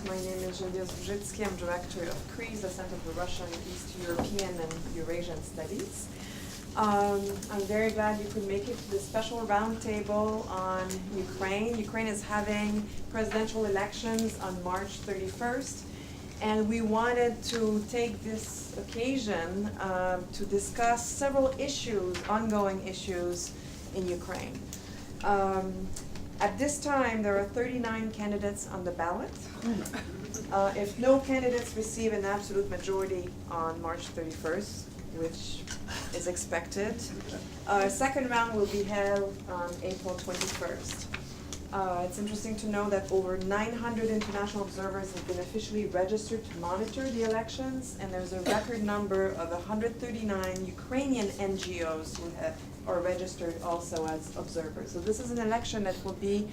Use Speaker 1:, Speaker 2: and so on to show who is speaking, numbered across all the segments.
Speaker 1: My name is Geneviève Zubrzycki. I'm director of CREES, the Center for Russian, East European, and Eurasian Studies. I'm very glad you could make it to the special roundtable on Ukraine. Ukraine is having presidential elections on March 31st, and we wanted to take this occasion to discuss several issues, ongoing issues in Ukraine. At this time, there are 39 candidates on the ballot. If no candidates receive an absolute majority on March 31st, which is expected, a second round will be held on April 21st. It's interesting to know that over 900 international observers have been officially registered to monitor the elections, and there's a record number of 139 Ukrainian NGOs who are registered also as observers. So this is an election that will be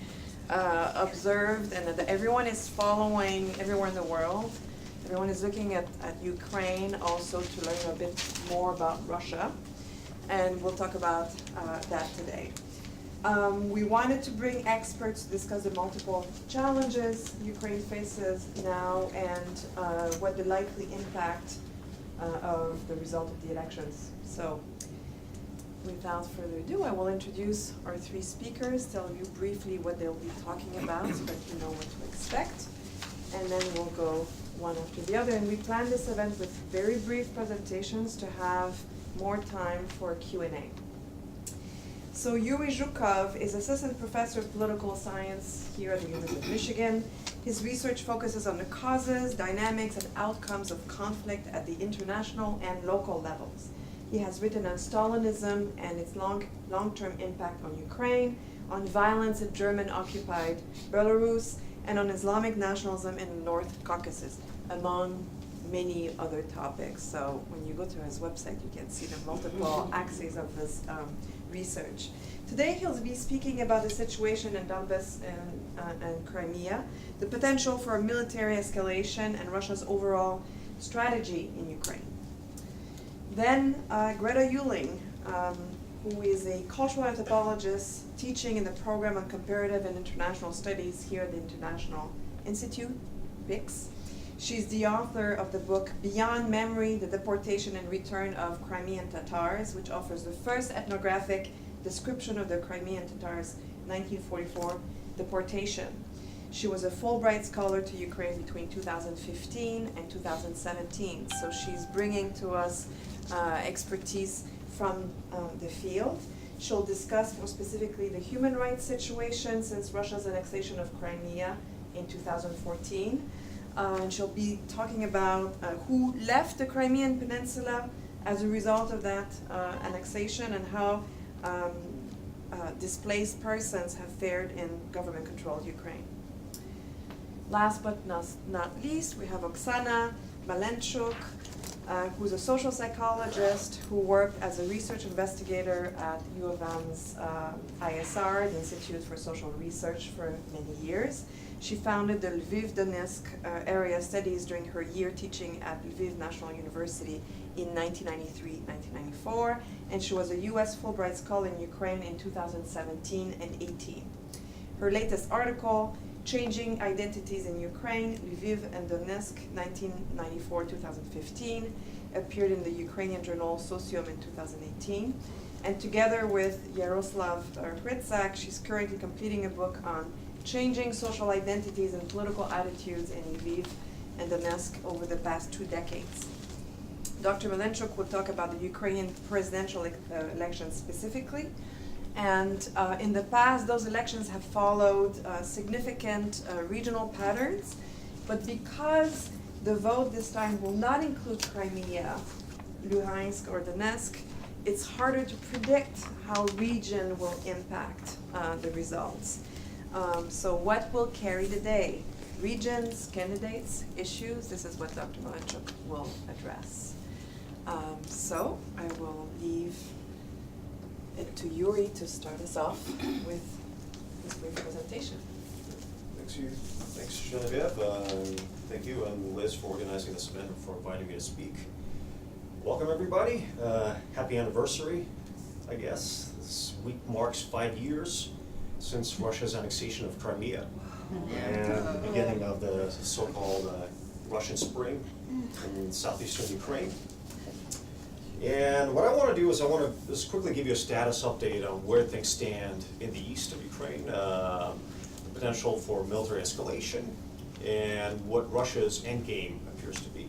Speaker 1: observed and that everyone is following everywhere in the world. Everyone is looking at Ukraine also to learn a bit more about Russia, and we'll talk about that today. We wanted to bring experts to discuss the multiple challenges Ukraine faces now and what the likely impact of the result of the elections. So, without further ado, I will introduce our three speakers, tell you briefly what they'll be talking about so that you know what to expect, and then we'll go one after the other. And we planned this event with very brief presentations to have more time for Q&A. So Yuri Zhukov is assistant professor of political science here at the University of Michigan. His research focuses on the causes, dynamics, and outcomes of conflict at the international and local levels. He has written on Stalinism and its long-term impact on Ukraine, on violence in German-occupied Belarus, and on Islamic nationalism in the North Caucasus, among many other topics. So when you go to his website, you can see the multiple axes of his research. Today he'll be speaking about the situation in Donbass and Crimea, the potential for military escalation, and Russia's overall strategy in Ukraine. Then Greta Yuling, who is a cultural anthropologist teaching in the program on comparative and international studies here at the International Institute, PIX. She's the author of the book Beyond Memory, the Deportation and Return of Crimean Tatars, which offers the first ethnographic description of the Crimean Tatars' 1944 deportation. She was a Fulbright scholar to Ukraine between 2015 and 2017, so she's bringing to us expertise from the field. She'll discuss more specifically the human rights situation since Russia's annexation of Crimea in 2014. And she'll be talking about who left the Crimean Peninsula as a result of that annexation and how displaced persons have fared in government-controlled Ukraine. Last but not least, we have Oksana Malanchuk, who's a social psychologist who worked as a research investigator at U of M's ISR, the Institute for Social Research, for many years. She founded the Lviv-Donetsk area studies during her year teaching at Lviv National University in 1993-1994, and she was a U.S. Fulbright scholar in Ukraine in 2017 and 18. Her latest article, Changing Identities in Ukraine, Lviv and Donetsk, 1994-2015, appeared in the Ukrainian journal Socium in 2018. And together with Yaroslav Hrytsak, she's currently completing a book on changing social identities and political attitudes in Lviv and Donetsk over the past 2 decades. Dr. Malanchuk will talk about the Ukrainian presidential elections specifically. And in the past, those elections have followed significant regional patterns, but because the vote this time will not include Crimea, Luhansk, or Donetsk, it's harder to predict how region will impact the results. So what will carry the day? Regions, candidates, issues? This is what Dr. Malanchuk will address. So I will leave it to Yuri to start us off with this brief presentation.
Speaker 2: Thanks, Geneviève. Thank you and Liz for organizing this event and for inviting me to speak. Welcome everybody. Happy anniversary, I guess. This week marks 5 years since Russia's annexation of Crimea. and the beginning of the so-called Russian Spring in southeastern Ukraine. And what I want to do is I want to just quickly give you a status update on where things stand in the east of Ukraine, the potential for military escalation, and what Russia's endgame appears to be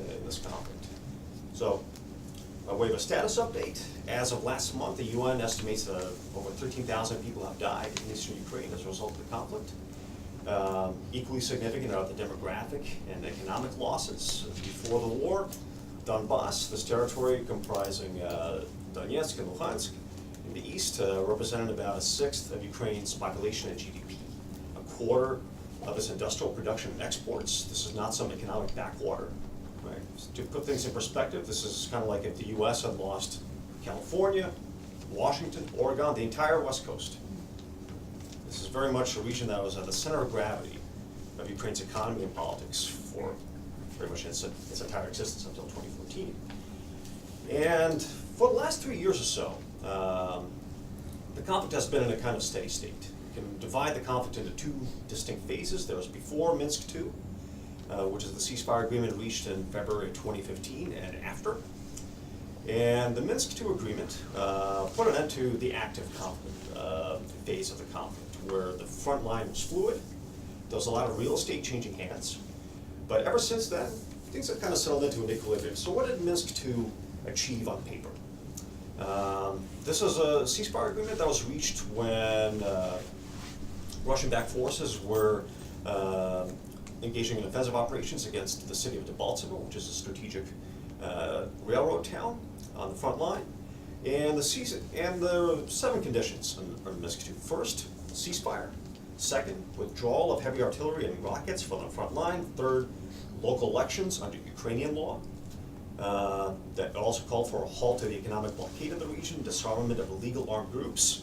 Speaker 2: in this conflict. So, by way of a status update, as of last month, the UN estimates that over 13,000 people have died in eastern Ukraine as a result of the conflict. Equally significant are the demographic and economic losses. Before the war, Donbass, this territory comprising Donetsk and Luhansk in the east, represented about a sixth of Ukraine's population and GDP, a quarter of its industrial production and exports. This is not some economic backwater. Right? To put things in perspective, this is kind of like if the US had lost California, Washington, Oregon, the entire West Coast. This is very much a region that was at the center of gravity of Ukraine's economy and politics for pretty much its entire existence until 2014. And for the last 3 years or so, the conflict has been in a kind of steady state. You can divide the conflict into two distinct phases. There was before Minsk II, which is the ceasefire agreement reached in February 2015, and after. And the Minsk II agreement put an end to the active conflict phase of the conflict, where the front line was fluid. There was a lot of real estate changing hands. But ever since then, things have kind of settled into an equilibrium. So what did Minsk II achieve on paper? This is a ceasefire agreement that was reached when Russian-backed forces were engaging in offensive operations against the city of Debaltseve, which is a strategic railroad town on the front line. And there are 7 conditions on Minsk II. First, ceasefire. Second, withdrawal of heavy artillery and rockets from the front line. Third, local elections under Ukrainian law. That also called for a halt to the economic blockade of the region, disarmament of illegal armed groups.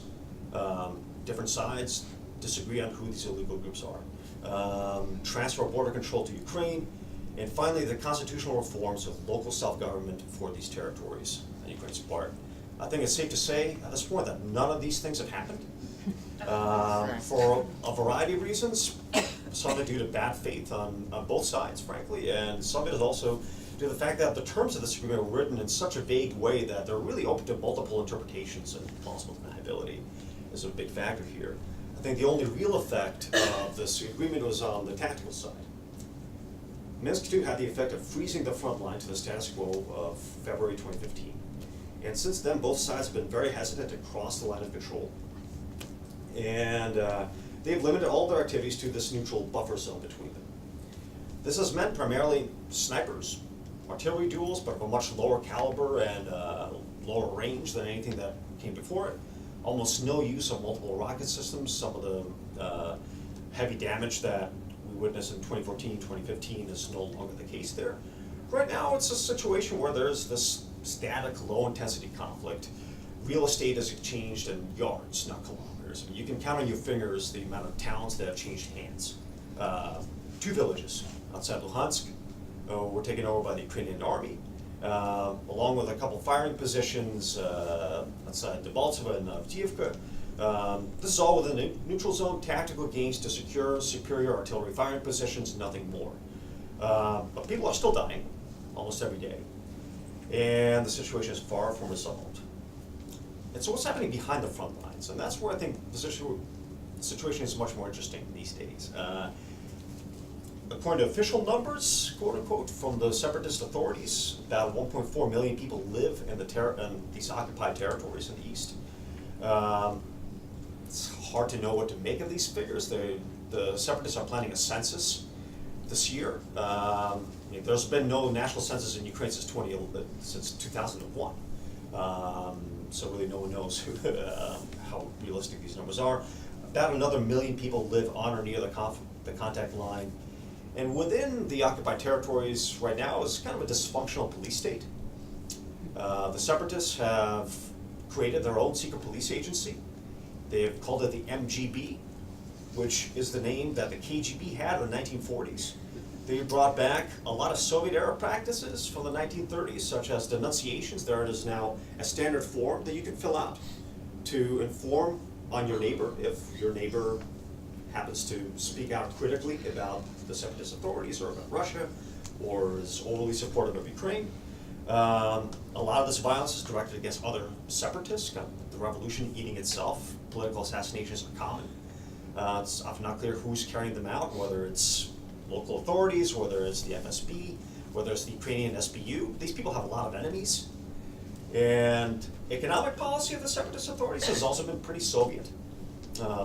Speaker 2: Different sides disagree on who these illegal groups are. Transfer of border control to Ukraine. And finally, the constitutional reforms of local self-government for these territories on Ukraine's part. I think it's safe to say at this point that none of these things have happened. For a variety of reasons, some of it due to bad faith on both sides, frankly, and some of it is also due to the fact that the terms of this agreement were written in such a vague way that they're really open to multiple interpretations, and possible deniability is a big factor here. I think the only real effect of this agreement was on the tactical side. Minsk II had the effect of freezing the front line to the status quo of February 2015. And since then, both sides have been very hesitant to cross the line of control. And they've limited all their activities to this neutral buffer zone between them. This has meant primarily snipers, artillery duels, but of a much lower caliber and lower range than anything that came before it. Almost no use of multiple rocket systems. Some of the heavy damage that we witnessed in 2014, 2015 is no longer the case there. Right now, it's a situation where there's this static, low-intensity conflict. Real estate has changed in yards, not kilometers. You can count on your fingers the amount of towns that have changed hands. 2 villages outside Luhansk were taken over by the Ukrainian army, along with a couple firing positions outside Debaltseve and Avdiivka. This is all within the neutral zone, tactical gains to secure superior artillery firing positions, nothing more. But people are still dying almost every day, and the situation is far from resolved. And so what's happening behind the front lines? And that's where I think the situation is much more interesting these days. According to official numbers, quote unquote, from the separatist authorities, about 1.4 million people live in these occupied territories in the east. It's hard to know what to make of these figures. The separatists are planning a census this year. There's been no national census in Ukraine since 2001. So really no one knows how realistic these numbers are. About another 1 million people live on or near the contact line. And within the occupied territories right now is kind of a dysfunctional police state. The separatists have created their own secret police agency. They've called it the MGB, which is the name that the KGB had in the 1940s. They brought back a lot of Soviet-era practices from the 1930s, such as denunciations. There is now a standard form that you can fill out to inform on your neighbor if your neighbor happens to speak out critically about the separatist authorities or about Russia, or is overly supportive of Ukraine. A lot of this violence is directed against other separatists, kind of the revolution eating itself. Political assassinations are common. It's often not clear who's carrying them out, whether it's local authorities, whether it's the FSB, whether it's the Ukrainian SBU. These people have a lot of enemies. And economic policy of the separatist authorities has also been pretty Soviet.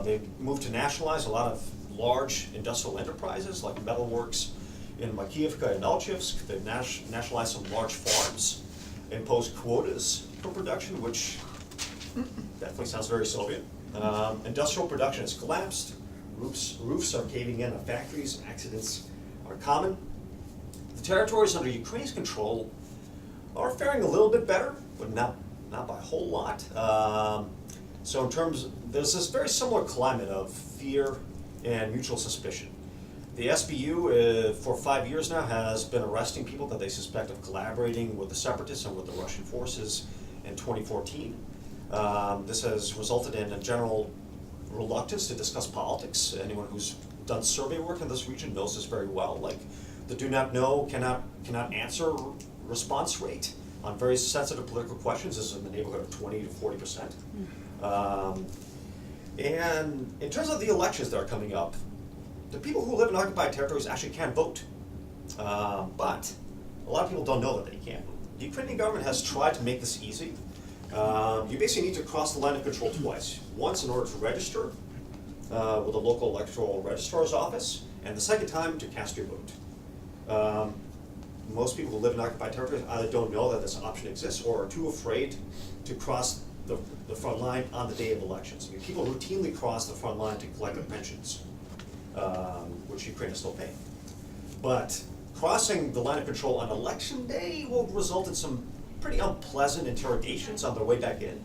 Speaker 2: They've moved to nationalize a lot of large industrial enterprises like metalworks in Makiyivka and Alchevsk. They've nationalized some large farms, imposed quotas for production, which definitely sounds very Soviet. Industrial production has collapsed. Roofs are caving in on factories. Accidents are common. The territories under Ukraine's control are faring a little bit better, but not by a whole lot. So in terms, there's this very similar climate of fear and mutual suspicion. The SBU, for 5 years now, has been arresting people that they suspect of collaborating with the separatists and with the Russian forces in 2014. This has resulted in a general reluctance to discuss politics. Anyone who's done survey work in this region knows this very well. Like, the do not know, cannot answer response rate on very sensitive political questions is in the neighborhood of 20 to 40%. And in terms of the elections that are coming up, the people who live in occupied territories actually can vote. But a lot of people don't know that they can. The Ukrainian government has tried to make this easy. You basically need to cross the line of control twice. Once in order to register with the local electoral registrar's office, and the second time to cast your vote. Most people who live in occupied territories either don't know that this option exists or are too afraid to cross the front line on the day of elections. I mean, people routinely cross the front line to collect their pensions, which Ukraine is still paying. But crossing the line of control on election day will result in some pretty unpleasant interrogations on their way back in.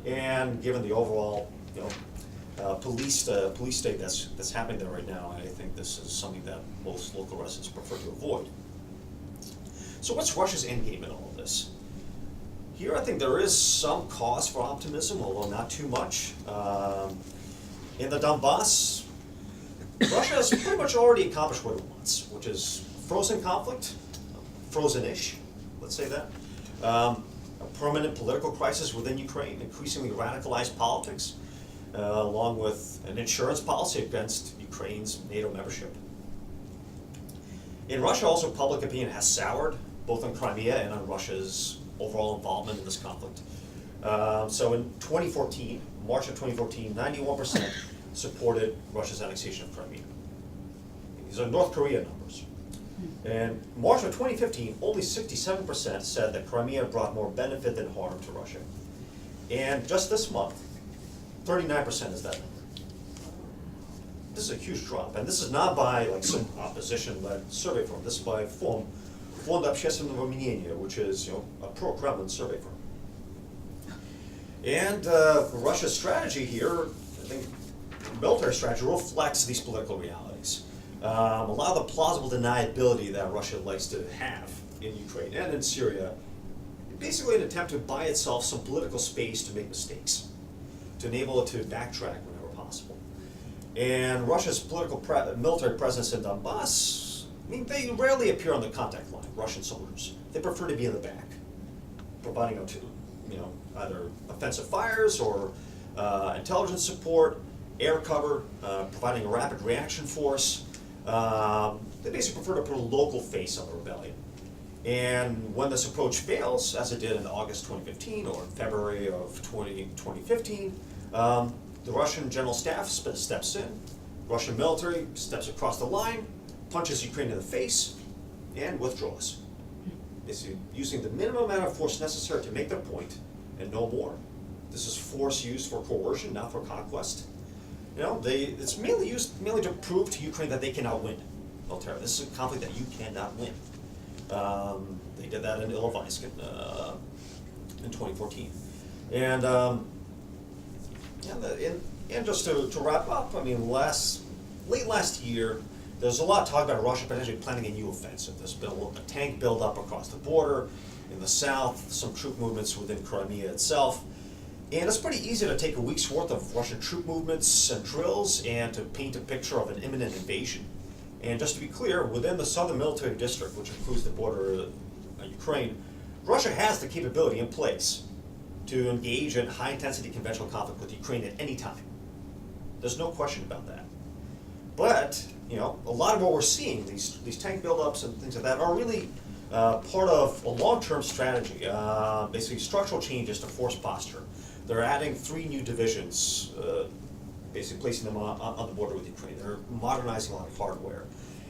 Speaker 2: And given the overall, police state that's happening there right now, I think this is something that most local residents prefer to avoid. So what's Russia's endgame in all of this? Here I think there is some cause for optimism, although not too much. In the Donbass, Russia has pretty much already accomplished what it wants, which is frozen conflict, frozen-ish, let's say that. A permanent political crisis within Ukraine, increasingly radicalized politics, along with an insurance policy against Ukraine's NATO membership. In Russia, also, public opinion has soured, both on Crimea and on Russia's overall involvement in this conflict. So in 2014, March of 2014, 91% supported Russia's annexation of Crimea. These are North Korea numbers. And March of 2015, only 67% said that Crimea brought more benefit than harm to Russia. And just this month, 39% is that number. This is a huge drop, and this is not by some opposition-led survey firm. This is by Fond Общественного мнения, which is a pro-Kremlin survey firm. And Russia's strategy here, I think, military strategy reflects these political realities. A lot of the plausible deniability that Russia likes to have in Ukraine and in Syria, basically an attempt to buy itself some political space to make mistakes, to enable it to backtrack whenever possible. And Russia's military presence in Donbass, they rarely appear on the contact line, Russian soldiers. They prefer to be in the back, providing either offensive fires or intelligence support, air cover, providing a rapid reaction force. They basically prefer to put a local face on the rebellion. And when this approach fails, as it did in August 2015 or in February of 2015, the Russian General Staff steps in, Russian military steps across the line, punches Ukraine in the face, and withdraws. Basically using the minimum amount of force necessary to make their point, and no more. This is force used for coercion, not for conquest. It's mainly used to prove to Ukraine that they cannot win militarily. This is a conflict that you cannot win. They did that in Ilovaisk in 2014. And just to wrap up, late last year, there's a lot of talk about Russia potentially planning a new offensive. There's been a tank buildup across the border in the south, some troop movements within Crimea itself. And it's pretty easy to take a week's worth of Russian troop movements and drills and to paint a picture of an imminent invasion. And just to be clear, within the Southern Military District, which includes the border of Ukraine, Russia has the capability in place to engage in high-intensity conventional conflict with Ukraine at any time. There's no question about that. But, you know, a lot of what we're seeing, these tank buildups and things like that, are really part of a long-term strategy, basically structural changes to force posture. They're adding 3 new divisions, basically placing them on the border with Ukraine. They're modernizing a lot of hardware.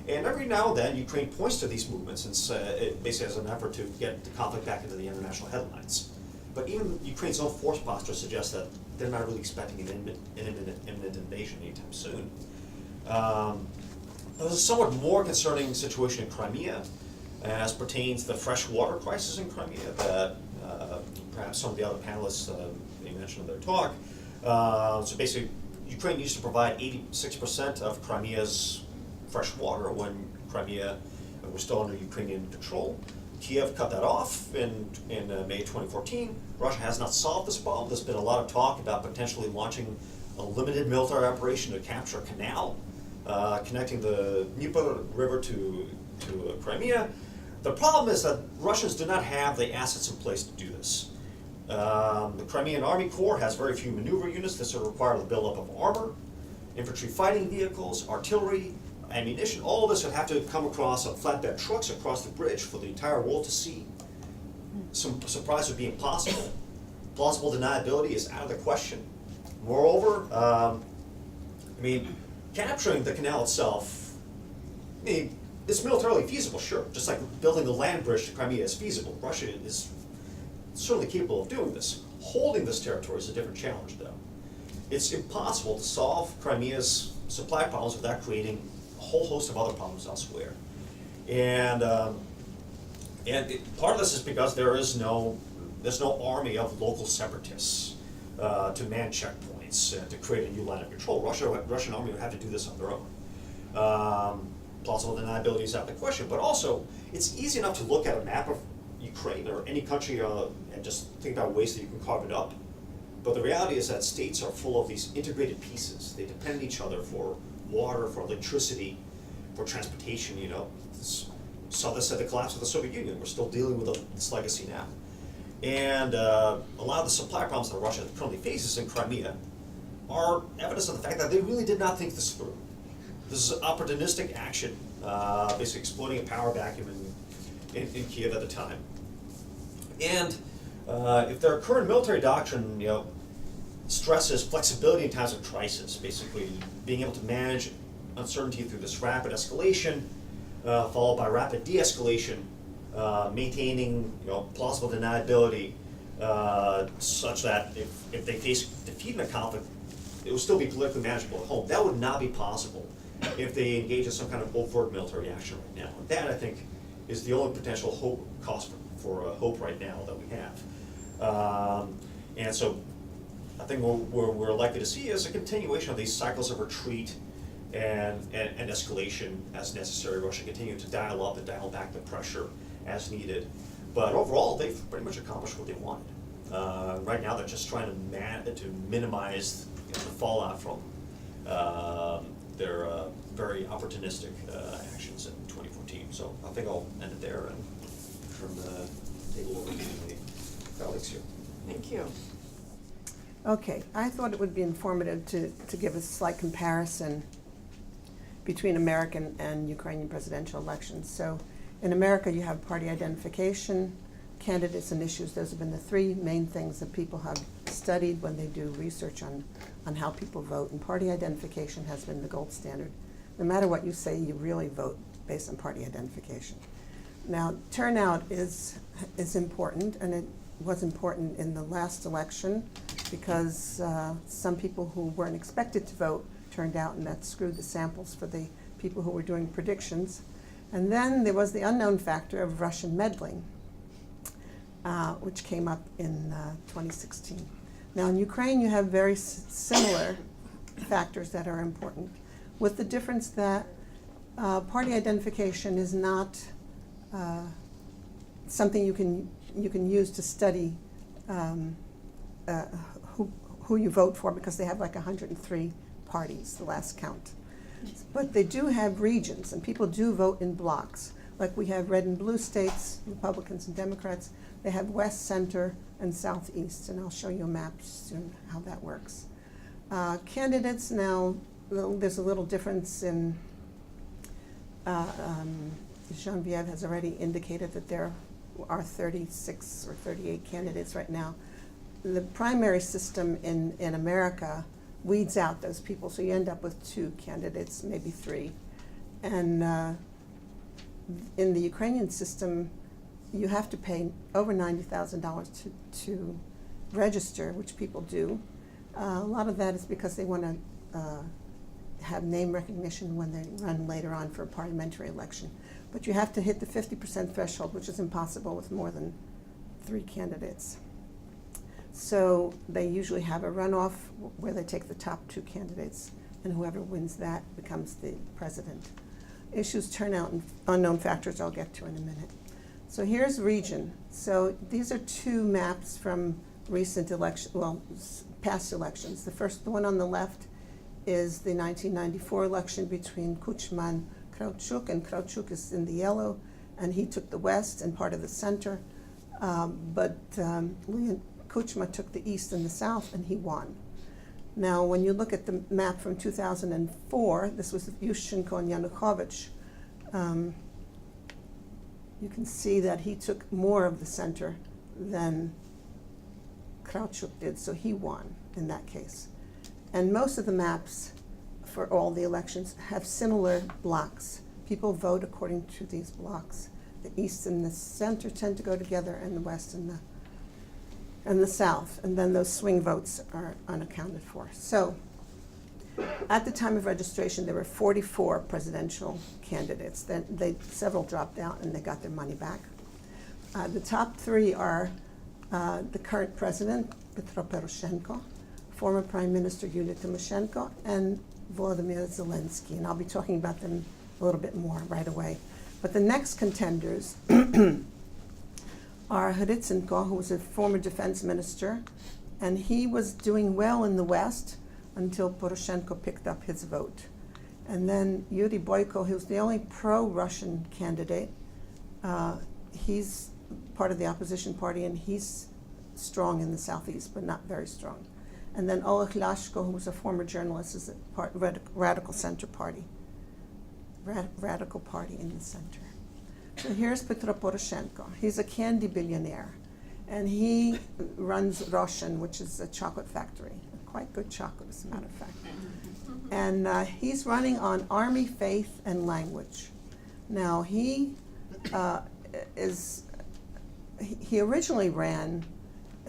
Speaker 2: And every now and then, Ukraine points to these movements and basically as an effort to get the conflict back into the international headlines. But even Ukraine's own force posture suggests that they're not really expecting an imminent invasion anytime soon. There's a somewhat more concerning situation in Crimea as pertains to the fresh water crisis in Crimea that perhaps some of the other panelists they mentioned in their talk. So basically, Ukraine used to provide 86% of Crimea's fresh water when Crimea was still under Ukrainian control. Kiev cut that off in May 2014. Russia has not solved this problem. There's been a lot of talk about potentially launching a limited military operation to capture a canal connecting the Dnieper River to Crimea. The problem is that Russians do not have the assets in place to do this. The Crimean Army Corps has very few maneuver units that are required the buildup of armor, infantry fighting vehicles, artillery, ammunition. All of this would have to come across on flatbed trucks across the bridge for the entire world to see. Some surprise would be impossible. Plausible deniability is out of the question. Moreover, capturing the canal itself, it's militarily feasible, sure. Just like building the land bridge to Crimea is feasible. Russia is certainly capable of doing this. Holding this territory is a different challenge, though. It's impossible to solve Crimea's supply problems without creating a whole host of other problems elsewhere. And part of this is because there's no army of local separatists to man checkpoints and to create a new line of control. Russian army would have to do this on their own. Plausible deniability is out of the question, but also it's easy enough to look at a map of Ukraine or any country and just think about ways that you can carve it up. But the reality is that states are full of these integrated pieces. They depend on each other for water, for electricity, for transportation. Saw this at the collapse of the Soviet Union. We're still dealing with this legacy now. And a lot of the supply problems that Russia currently faces in Crimea are evidence of the fact that they really did not think this through. This is opportunistic action, basically exploiting a power vacuum in Kiev at the time. And if their current military doctrine, stresses flexibility in times of crisis, basically being able to manage uncertainty through this rapid escalation, followed by rapid de-escalation, maintaining plausible deniability, such that if they face defeat in a conflict, it will still be politically manageable at home. That would not be possible if they engage in some kind of overt military action right now. And that, I think, is the only potential cause for hope right now that we have. And so I think what we're likely to see is a continuation of these cycles of retreat and escalation as necessary. Russia continuing to dial up and dial back the pressure as needed. But overall, they've pretty much accomplished what they wanted. Right now, they're just trying to minimize the fallout from their very opportunistic actions in 2014. So I think I'll end it there and turn the table over to my colleagues here.
Speaker 1: Thank you.
Speaker 3: Okay, I thought it would be informative to give a slight comparison between American and Ukrainian presidential elections. So in America, you have party identification, candidates and issues. Those have been the 3 main things that people have studied when they do research on how people vote. And party identification has been the gold standard. No matter what you say, you really vote based on party identification. Now, turnout is important, and it was important in the last election because some people who weren't expected to vote turned out, and that screwed the samples for the people who were doing predictions. And then there was the unknown factor of Russian meddling, which came up in 2016. Now in Ukraine, you have very similar factors that are important, with the difference that party identification is not something you can use to study who you vote for, because they have like 103 parties, the last count. But they do have regions, and people do vote in blocks. Like we have red and blue states, Republicans and Democrats. They have west, center, and southeast, and I'll show you a map soon how that works. Candidates now, there's a little difference in, Geneviève has already indicated that there are 36 or 38 candidates right now. The primary system in America weeds out those people, so you end up with 2 candidates, maybe 3. And in the Ukrainian system, you have to pay over $90,000 to register, which people do. A lot of that is because they want to have name recognition when they run later on for a parliamentary election. But you have to hit the 50% threshold, which is impossible with more than 3 candidates. So they usually have a runoff where they take the top 2 candidates, and whoever wins that becomes the president. Issues, turnout, and unknown factors I'll get to in a minute. So here's region. So these are 2 maps from recent past elections. The one on the left is the 1994 election between Kuchma and Kravchuk, and Kravchuk is in the yellow, and he took the west and part of the center. But Kuchma took the east and the south, and he won. Now, when you look at the map from 2004, this was Yushchenko and Yanukovych, you can see that he took more of the center than Kravchuk did, so he won in that case. And most of the maps for all the elections have similar blocks. People vote according to these blocks. The east and the center tend to go together, and the west and the south, and then those swing votes are unaccounted for. So at the time of registration, there were 44 presidential candidates. Then several dropped out and they got their money back. The top 3 are the current president, Petro Poroshenko, former Prime Minister Yulia Tymoshenko, and Volodymyr Zelensky, and I'll be talking about them a little bit more right away. But the next contenders are Hrytsenko, who was a former defense minister, and he was doing well in the West until Poroshenko picked up his vote. And then Yuri Boyko, who's the only pro-Russian candidate. He's part of the opposition party, and he's strong in the southeast, but not very strong. And then Oleg Lashko, who was a former journalist, is a radical center party. Radical party in the center. So here's Petro Poroshenko. He's a candy billionaire, and he runs Roshen, which is a chocolate factory. Quite good chocolate, as a matter of fact. And he's running on army, faith, and language. Now, he originally ran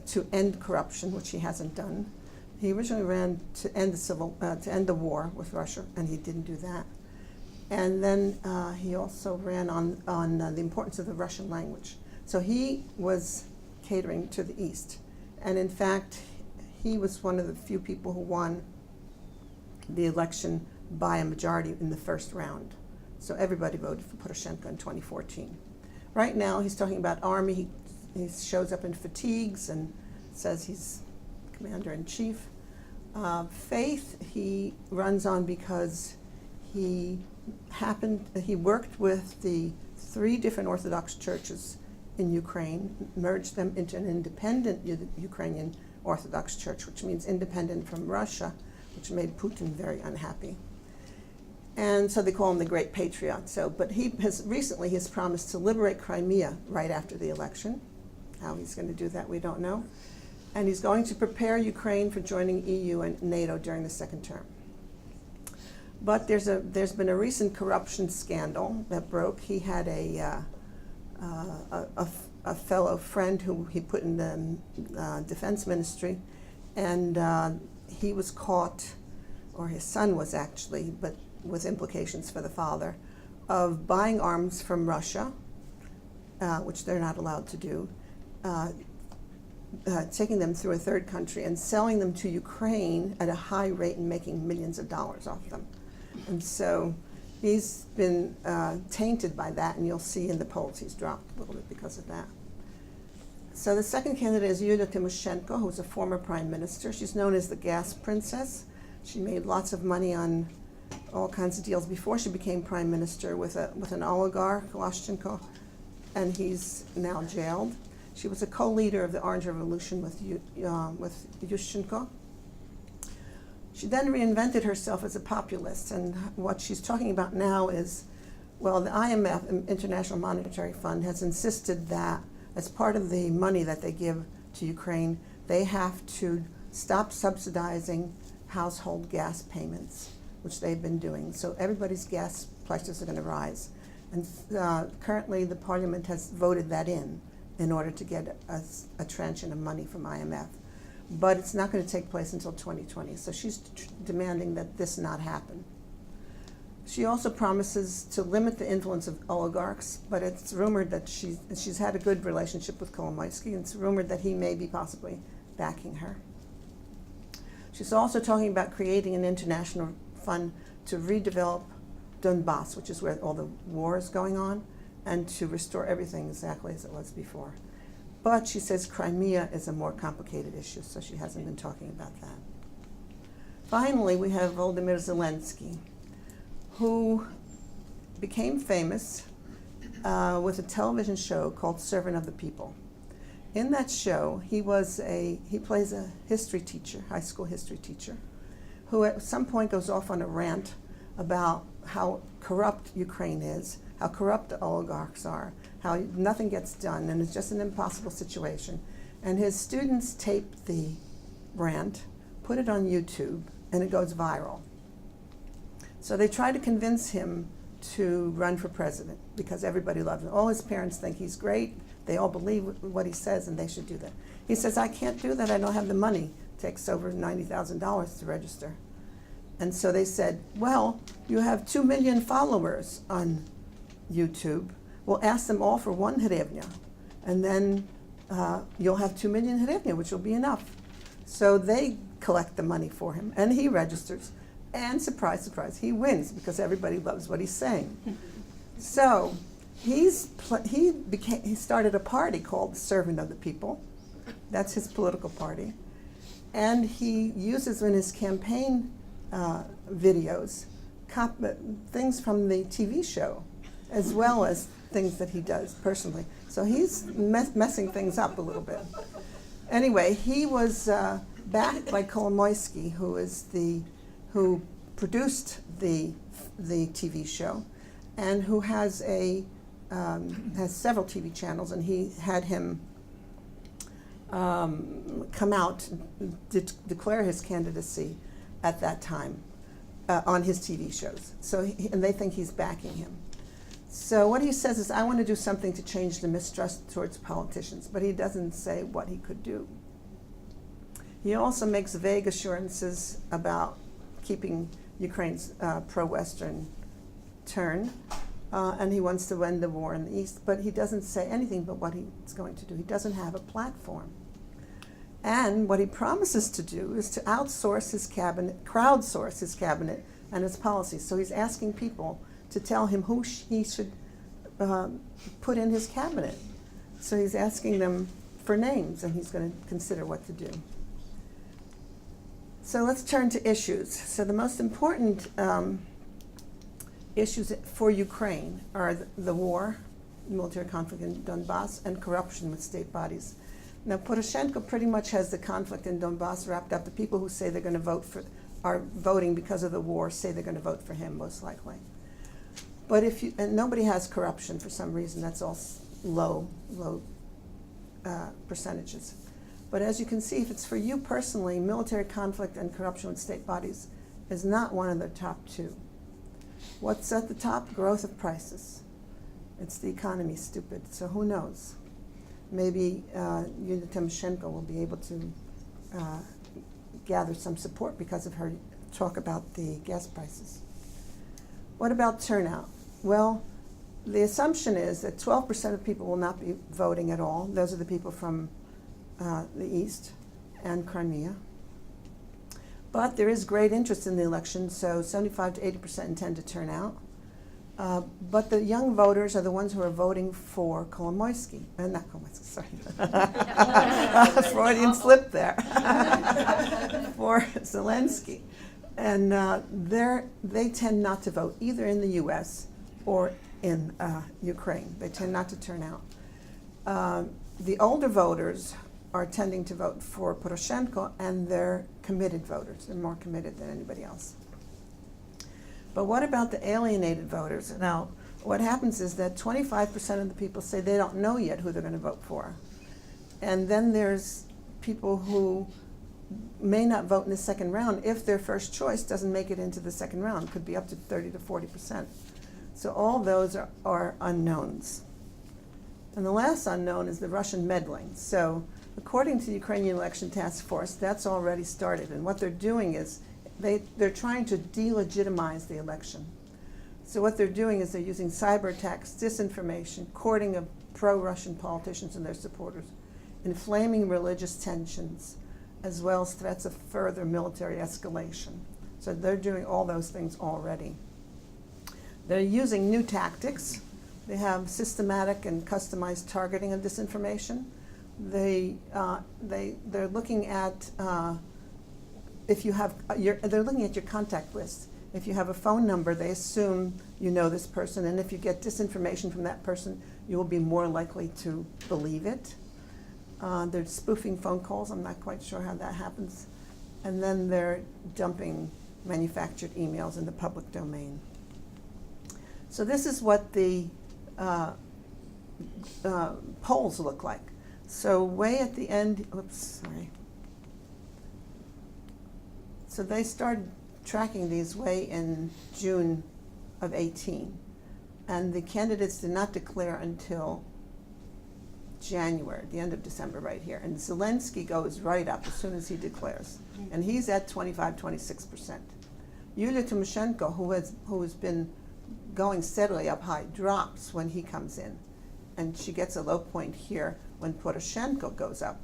Speaker 3: to end corruption, which he hasn't done. He originally ran to end the war with Russia, and he didn't do that. And then he also ran on the importance of the Russian language. So he was catering to the East. And in fact, he was one of the few people who won the election by a majority in the first round. So everybody voted for Poroshenko in 2014. Right now, he's talking about army. He shows up in fatigues and says he's commander-in-chief. Faith, he runs on because he worked with the 3 different Orthodox churches in Ukraine, merged them into an independent Ukrainian Orthodox Church, which means independent from Russia, which made Putin very unhappy. And so they call him the Great Patriot. But he has promised to liberate Crimea right after the election. How he's going to do that, we don't know. And he's going to prepare Ukraine for joining EU and NATO during the second term. But there's been a recent corruption scandal that broke. He had a fellow friend who he put in the defense ministry, and he was caught, or his son was actually, but with implications for the father, of buying arms from Russia, which they're not allowed to do, taking them through a third country and selling them to Ukraine at a high rate and making millions of dollars off them. And so he's been tainted by that, and you'll see in the polls he's dropped a little bit because of that. So the second candidate is Yulia Tymoshenko, who's a former prime minister. She's known as the gas princess. She made lots of money on all kinds of deals before she became prime minister with an oligarch, Lashchenko, and he's now jailed. She was a co-leader of the Orange Revolution with Yushchenko. She then reinvented herself as a populist, and what she's talking about now is, well, the IMF, International Monetary Fund, has insisted that as part of the money that they give to Ukraine, they have to stop subsidizing household gas payments, which they've been doing. So everybody's gas prices are going to rise. And currently the parliament has voted that in order to get a tranche of money from IMF. But it's not going to take place until 2020. So she's demanding that this not happen. She also promises to limit the influence of oligarchs, but it's rumored that she's had a good relationship with Kolomoisky, and it's rumored that he may be possibly backing her. She's also talking about creating an international fund to redevelop Donbass, which is where all the war is going on, and to restore everything exactly as it was before. But she says Crimea is a more complicated issue, so she hasn't been talking about that. Finally, we have Volodymyr Zelensky, who became famous with a television show called Servant of the People. In that show, he plays a history teacher, high school history teacher, who at some point goes off on a rant about how corrupt Ukraine is, how corrupt the oligarchs are, how nothing gets done, and it's just an impossible situation. And his students tape the rant, put it on YouTube, and it goes viral. So they try to convince him to run for president because everybody loves him. All his parents think he's great. They all believe what he says, and they should do that. He says, I can't do that. I don't have the money. It takes over $90,000 to register. And so they said, well, you have 2 million followers on YouTube. We'll ask them all for 1 hryvnia, and then you'll have 2 million hryvnia, which will be enough. So they collect the money for him, and he registers. And surprise, surprise, he wins because everybody loves what he's saying. So he started a party called Servant of the People. That's his political party. And he uses in his campaign videos things from the TV show, as well as things that he does personally. So he's messing things up a little bit. Anyway, he was backed by Kolomoisky, who produced the TV show, and who has several TV channels, and he had him come out declare his candidacy at that time on his TV shows. So and they think he's backing him. So what he says is, I want to do something to change the mistrust towards politicians, but he doesn't say what he could do. He also makes vague assurances about keeping Ukraine's pro-Western turn, and he wants to end the war in the East, but he doesn't say anything but what he's going to do. He doesn't have a platform. And what he promises to do is to outsource his cabinet, crowdsource his cabinet and his policies. So he's asking people to tell him who he should put in his cabinet. So he's asking them for names, and he's going to consider what to do. So let's turn to issues. So the most important issues for Ukraine are the war, military conflict in Donbass, and corruption with state bodies. Now, Poroshenko pretty much has the conflict in Donbass wrapped up. The people who say they're going to are voting because of the war, say they're going to vote for him, most likely. But and nobody has corruption for some reason. That's all low percentages. But as you can see, if it's for you personally, military conflict and corruption with state bodies is not one of the top 2. What's at the top? Growth of prices. It's the economy, stupid. So who knows? Maybe Yulia Tymoshenko will be able to gather some support because of her talk about the gas prices. What about turnout? Well, the assumption is that 12% of people will not be voting at all. Those are the people from the East and Crimea. But there is great interest in the election, so 75 to 80% intend to turn out. But the young voters are the ones who are voting for Kolomoisky, not Kolomoisky, sorry. Freudian slip there. For Zelensky. And they tend not to vote either in the US or in Ukraine. They tend not to turn out. The older voters are tending to vote for Poroshenko, and they're committed voters. They're more committed than anybody else. But what about the alienated voters? Now, what happens is that 25% of the people say they don't know yet who they're going to vote for. And then there's people who may not vote in the second round if their first choice doesn't make it into the second round. It could be up to 30 to 40%. So all those are unknowns. And the last unknown is the Russian meddling. So according to the Ukrainian Election Task Force, that's already started. And what they're doing is they're trying to delegitimize the election. So what they're doing is they're using cyber attacks, disinformation, courting of pro-Russian politicians and their supporters, inflaming religious tensions, as well as threats of further military escalation. So they're doing all those things already. They're using new tactics. They have systematic and customized targeting of disinformation. They're looking at they're looking at your contact list. If you have a phone number, they assume you know this person, and if you get disinformation from that person, you will be more likely to believe it. They're spoofing phone calls. I'm not quite sure how that happens. And then they're dumping manufactured emails in the public domain. So this is what the polls look like. So way at the end, So they started tracking these way in June of 18. And the candidates did not declare until January, the end of December right here. And Zelensky goes right up as soon as he declares. And he's at 25-26%. Yulia Tymoshenko, who has been going steadily up high, drops when he comes in. And she gets a low point here when Poroshenko goes up.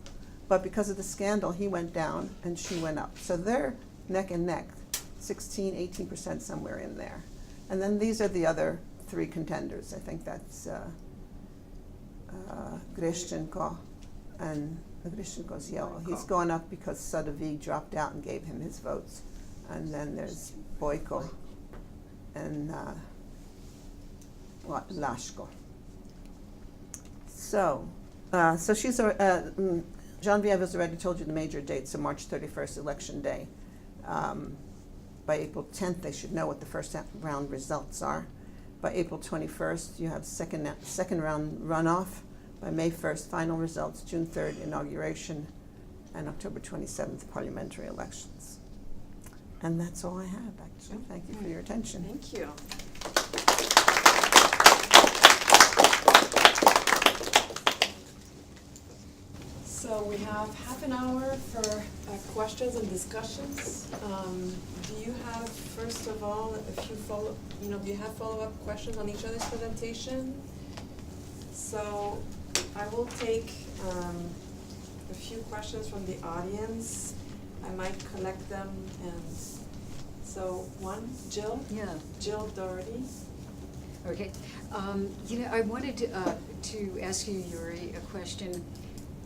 Speaker 3: But because of the scandal, he went down and she went up. So they're neck and neck, 16, 18%, somewhere in there. And then these are the other three contenders. I think that's Grishchenko, and Grishchenko's yellow. He's going up because Sadovik dropped out and gave him his votes. And then there's Boyko and Lashko. So she's Geneviève has already told you the major dates. So March 31st, Election Day. By April 10th, they should know what the first round results are. By April 21st, you have second round runoff. By May 1st, final results. June 3rd, inauguration. And October 27th, parliamentary elections. And that's all I have, actually. Thank you for your attention.
Speaker 1: Thank you. So we have half an hour for questions and discussions. Do you have, first of all, do you have follow-up questions on each other's presentation? So I will take a few questions from the audience. I might collect them, and so one, Jill?
Speaker 4: Yeah.
Speaker 1: Jill Doherty.
Speaker 4: Okay. I wanted to ask you, Yuri, a question.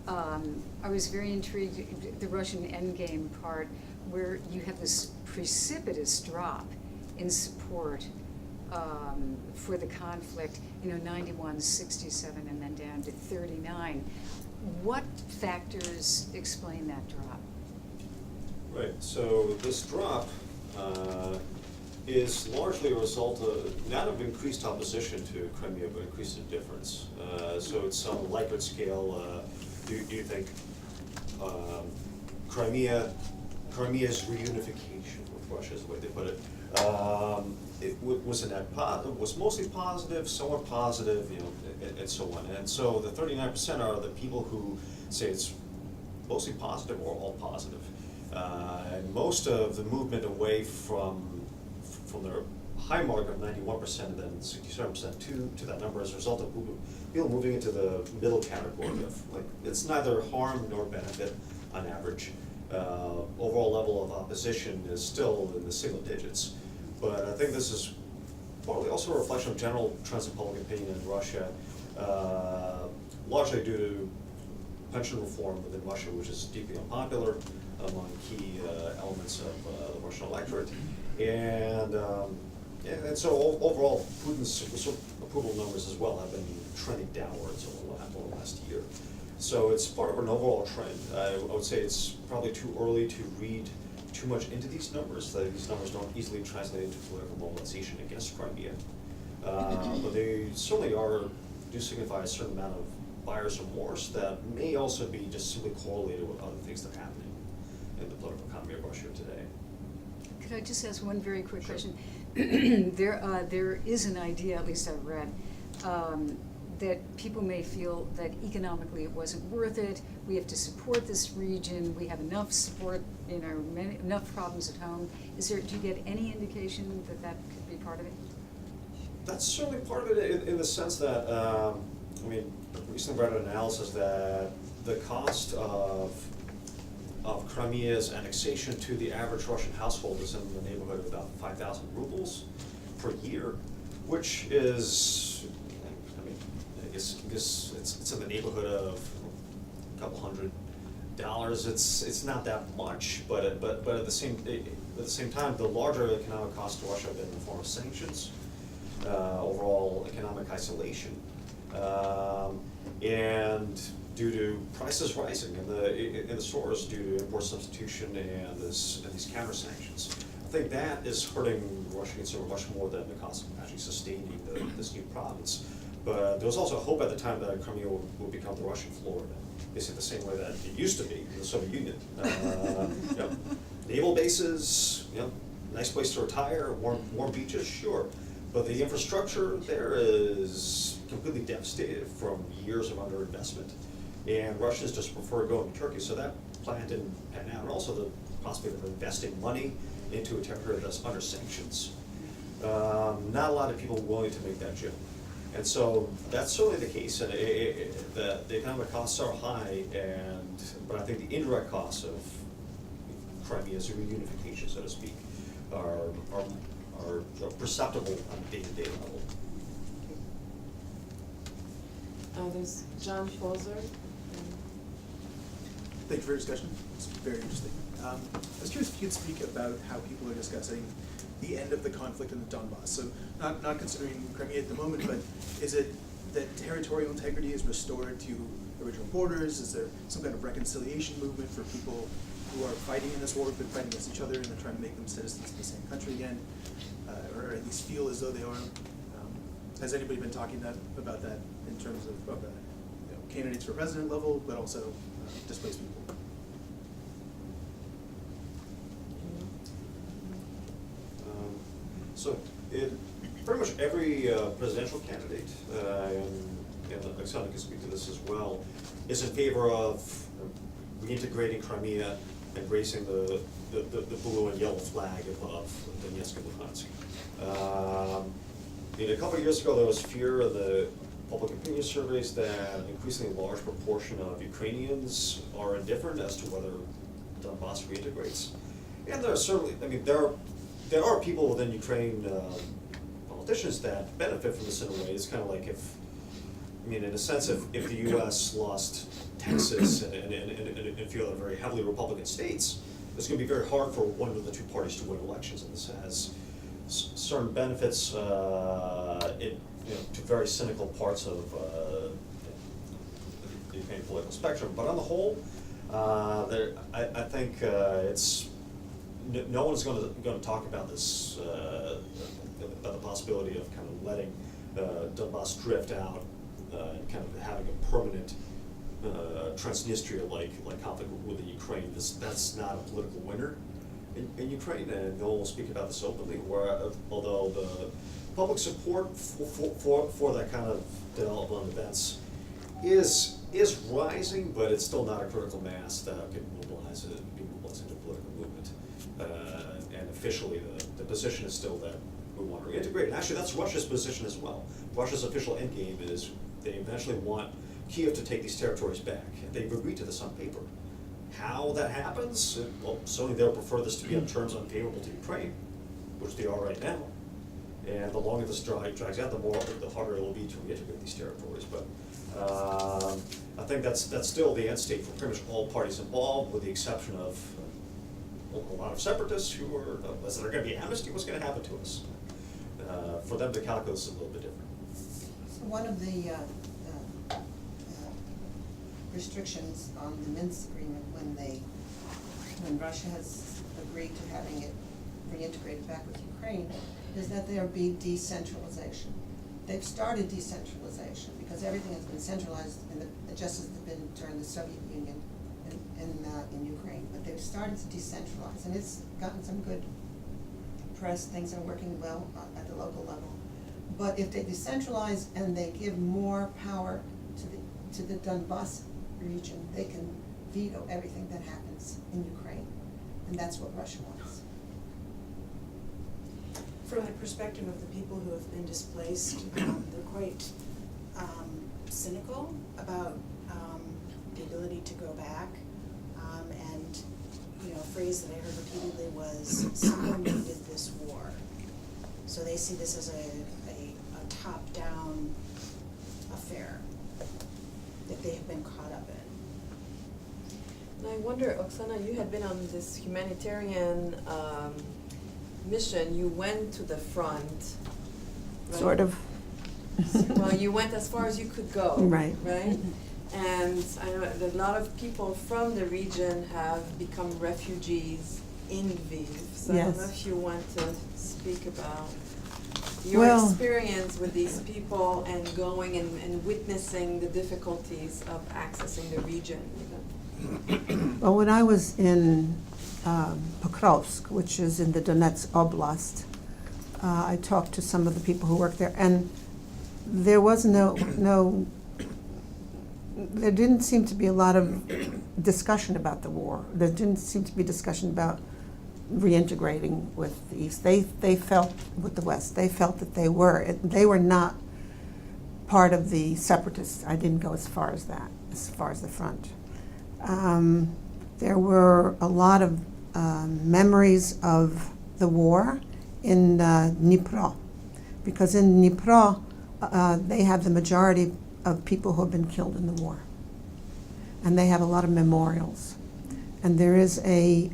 Speaker 4: I was very intrigued, the Russian endgame part, where you have this precipitous drop in support for the conflict, 91, 67, and then down to 39. What factors explain that drop?
Speaker 2: Right, so this drop is largely a result of, not of increased opposition to Crimea, but increased indifference. So it's on a Likert scale. Do you think Crimea's reunification with Russia is the way they put it? Was mostly positive, somewhat positive, and so on. And so the 39% are the people who say it's mostly positive or all positive. And most of the movement away from their high mark of 91% and then 67% to that number as a result of people moving into the middle category of, it's neither harm nor benefit on average. Overall level of opposition is still in the single digits. But I think this is partly also a reflection of general trends in public opinion in Russia, largely due to pension reform within Russia, which is deeply unpopular among key elements of the Russian electorate. And so overall, Putin's approval numbers as well have been trending downwards over the last year. So it's part of an overall trend. I would say it's probably too early to read too much into these numbers. These numbers don't easily translate into political mobilization against Crimea. But they certainly do signify a certain amount of buyer's remorse that may also be just simply correlated with other things that are happening in the political economy of Russia today.
Speaker 4: Could I just ask one very quick
Speaker 2: Sure.
Speaker 4: question? There is an idea, at least I've read, that people may feel that economically it wasn't worth it. We have to support this region. We have enough support, enough problems at home. Do you get any indication that that could be part of it?
Speaker 2: That's certainly part of it in the sense that, I recently read an analysis that the cost of Crimea's annexation to the average Russian household is in the neighborhood of about 5,000 rubles per year, which is, I guess it's in the neighborhood of a couple $100. It's not that much, but at the same time, the larger economic cost to Russia have been in the form of sanctions, overall economic isolation, and due to prices rising in the stores due to import substitution and these counter sanctions. I think that is hurting the Russian consumer much more than the cost of actually sustaining this new province. But there was also hope at the time that Crimea would become the Russian Florida, basically the same way that it used to be in the Soviet Union. Naval bases, nice place to retire, warm beaches, sure. But the infrastructure there is completely devastated from years of underinvestment. And Russians just prefer going to Turkey, so that plan didn't pan out. And also the possibility of investing money into a territory that's under sanctions. Not a lot of people willing to make that jump. And so that's certainly the case, and the economic costs are high, but I think the indirect costs of Crimea's reunification, so to speak, are perceptible on a day-to-day level.
Speaker 1: There's John Folzer.
Speaker 5: Thank you for your discussion. It's very interesting. I was curious if you could speak about how people are discussing the end of the conflict in the Donbass. So not considering Crimea at the moment, but is it that territorial integrity is restored to original borders? Is there some kind of reconciliation movement for people who are fighting in this war, who've been fighting against each other, and they're trying to make them citizens of the same country again, or at least feel as though they are? Has anybody been talking about that in terms of candidates for president level, but also displaced people?
Speaker 2: So pretty much every presidential candidate, and Oksana can speak to this as well, is in favor of reintegrating Crimea, embracing the blue and yellow flag above Donetsk and Luhansk. A couple of years ago, there was fear in the public opinion surveys that an increasingly large proportion of Ukrainians are indifferent as to whether Donbass reintegrates. And there are certainly, there are people within Ukraine, politicians that benefit from this in a way. It's kind of like in a sense, if the U.S. lost Texas and a few other very heavily Republican states, it's going to be very hard for one of the two parties to win elections. And this has certain benefits to very cynical parts of the Ukrainian political spectrum. But on the whole, I think it's no one's going to talk about this about the possibility of kind of letting Donbass drift out and kind of having a permanent Transnistria-like conflict with the Ukraine. That's not a political winner in Ukraine, and no one will speak about this openly. Although the public support for that kind of development events is rising, but it's still not a critical mass that can mobilize into a political movement. And officially, the position is still that we want to reintegrate. And actually, that's Russia's position as well. Russia's official endgame is they eventually want Kiev to take these territories back. They've agreed to this on paper. How that happens, well, certainly they'll prefer this to be on terms unfavorable to Ukraine, which they are right now. And the longer this drags out, the harder it will be to reintegrate these territories. But I think that's still the end state for pretty much all parties involved, with the exception of a lot of separatists who are, is there going to be amnesty? What's going to happen to us? For them, the calculus is a little bit different.
Speaker 3: So one of the restrictions on the Minsk agreement when Russia has agreed to having it reintegrated back with Ukraine is that there be decentralization. They've started decentralization because everything has been centralized just as it's been during the Soviet Union in Ukraine. But they've started to decentralize, and it's gotten some good press. Things are working well at the local level. But if they decentralize and they give more power to the Donbas region, they can veto everything that happens in Ukraine, and that's what Russia wants.
Speaker 6: From the perspective of the people who have been displaced, they're quite cynical about the ability to go back. And a phrase that I heard repeatedly was, someone needed this war. So they see this as a top-down affair that they have been caught up in.
Speaker 1: And I wonder, Oksana, you had been on this humanitarian mission. You went to the front, right?
Speaker 3: Sort of.
Speaker 1: Well, you went as far as you could go.
Speaker 3: Right.
Speaker 1: Right? And I know that a lot of people from the region have become refugees in Lviv. So I don't know
Speaker 3: Yes.
Speaker 1: if you want to speak about your experience with these people and going and witnessing the difficulties of accessing the region even.
Speaker 3: Well, when I was in Pokrovsk, which is in the Donetsk Oblast, I talked to some of the people who work there, and there was there didn't seem to be a lot of discussion about the war. There didn't seem to be discussion about reintegrating with the East. They felt, with the West, they felt that they were not part of the separatists. I didn't go as far as that, as far as the front. There were a lot of memories of the war in Dnipro, because in Dnipro they have the majority of people who have been killed in the war, and they have a lot of memorials. And there is the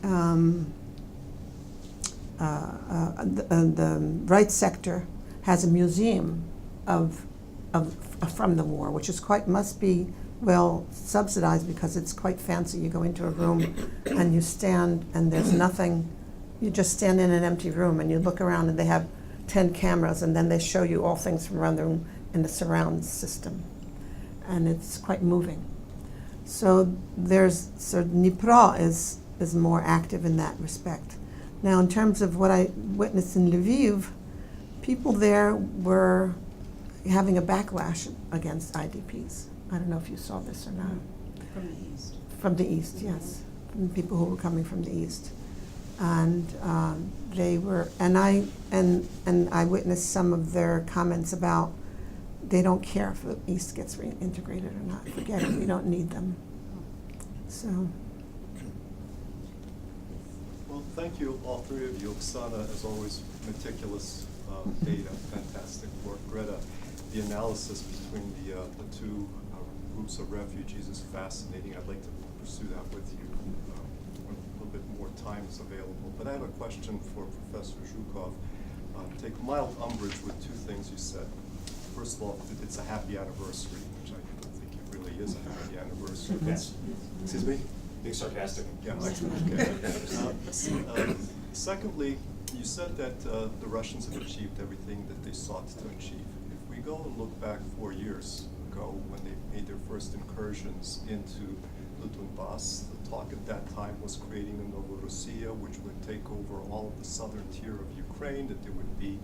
Speaker 3: right sector has a museum from the war, which is must be well subsidized because it's quite fancy. You go into a room and you stand and there's nothing. You just stand in an empty room and you look around and they have 10 cameras, and then they show you all things from around the room in the surround system. And it's quite moving. So Dnipro is more active in that respect. Now, in terms of what I witnessed in Lviv, people there were having a backlash against IDPs. I don't know if you saw this or not.
Speaker 6: From the East.
Speaker 3: From the East, yes. From the people who were coming from the East. And they were, and I witnessed some of their comments about they don't care if the East gets reintegrated or not. Forget it, we don't need them. So.
Speaker 7: Well, thank you, all three of you. Oksana, as always, meticulous data, fantastic work. Greta, the analysis between the two groups of refugees is fascinating. I'd like to pursue that with you when a little bit more time is available. But I have a question for Professor Zhukov. Take mild umbrage with two things you said. First of all, it's a happy anniversary, which I don't think it really is a happy anniversary.
Speaker 2: Yes.
Speaker 7: Excuse me?
Speaker 2: Being sarcastic.
Speaker 7: Yeah, okay. Secondly, you said that the Russians have achieved everything that they sought to achieve. If we go and look back 4 years ago when they made their first incursions into the Donbas, the talk at that time was creating a Novorossiya, which would take over all of the southern tier of Ukraine, that there would be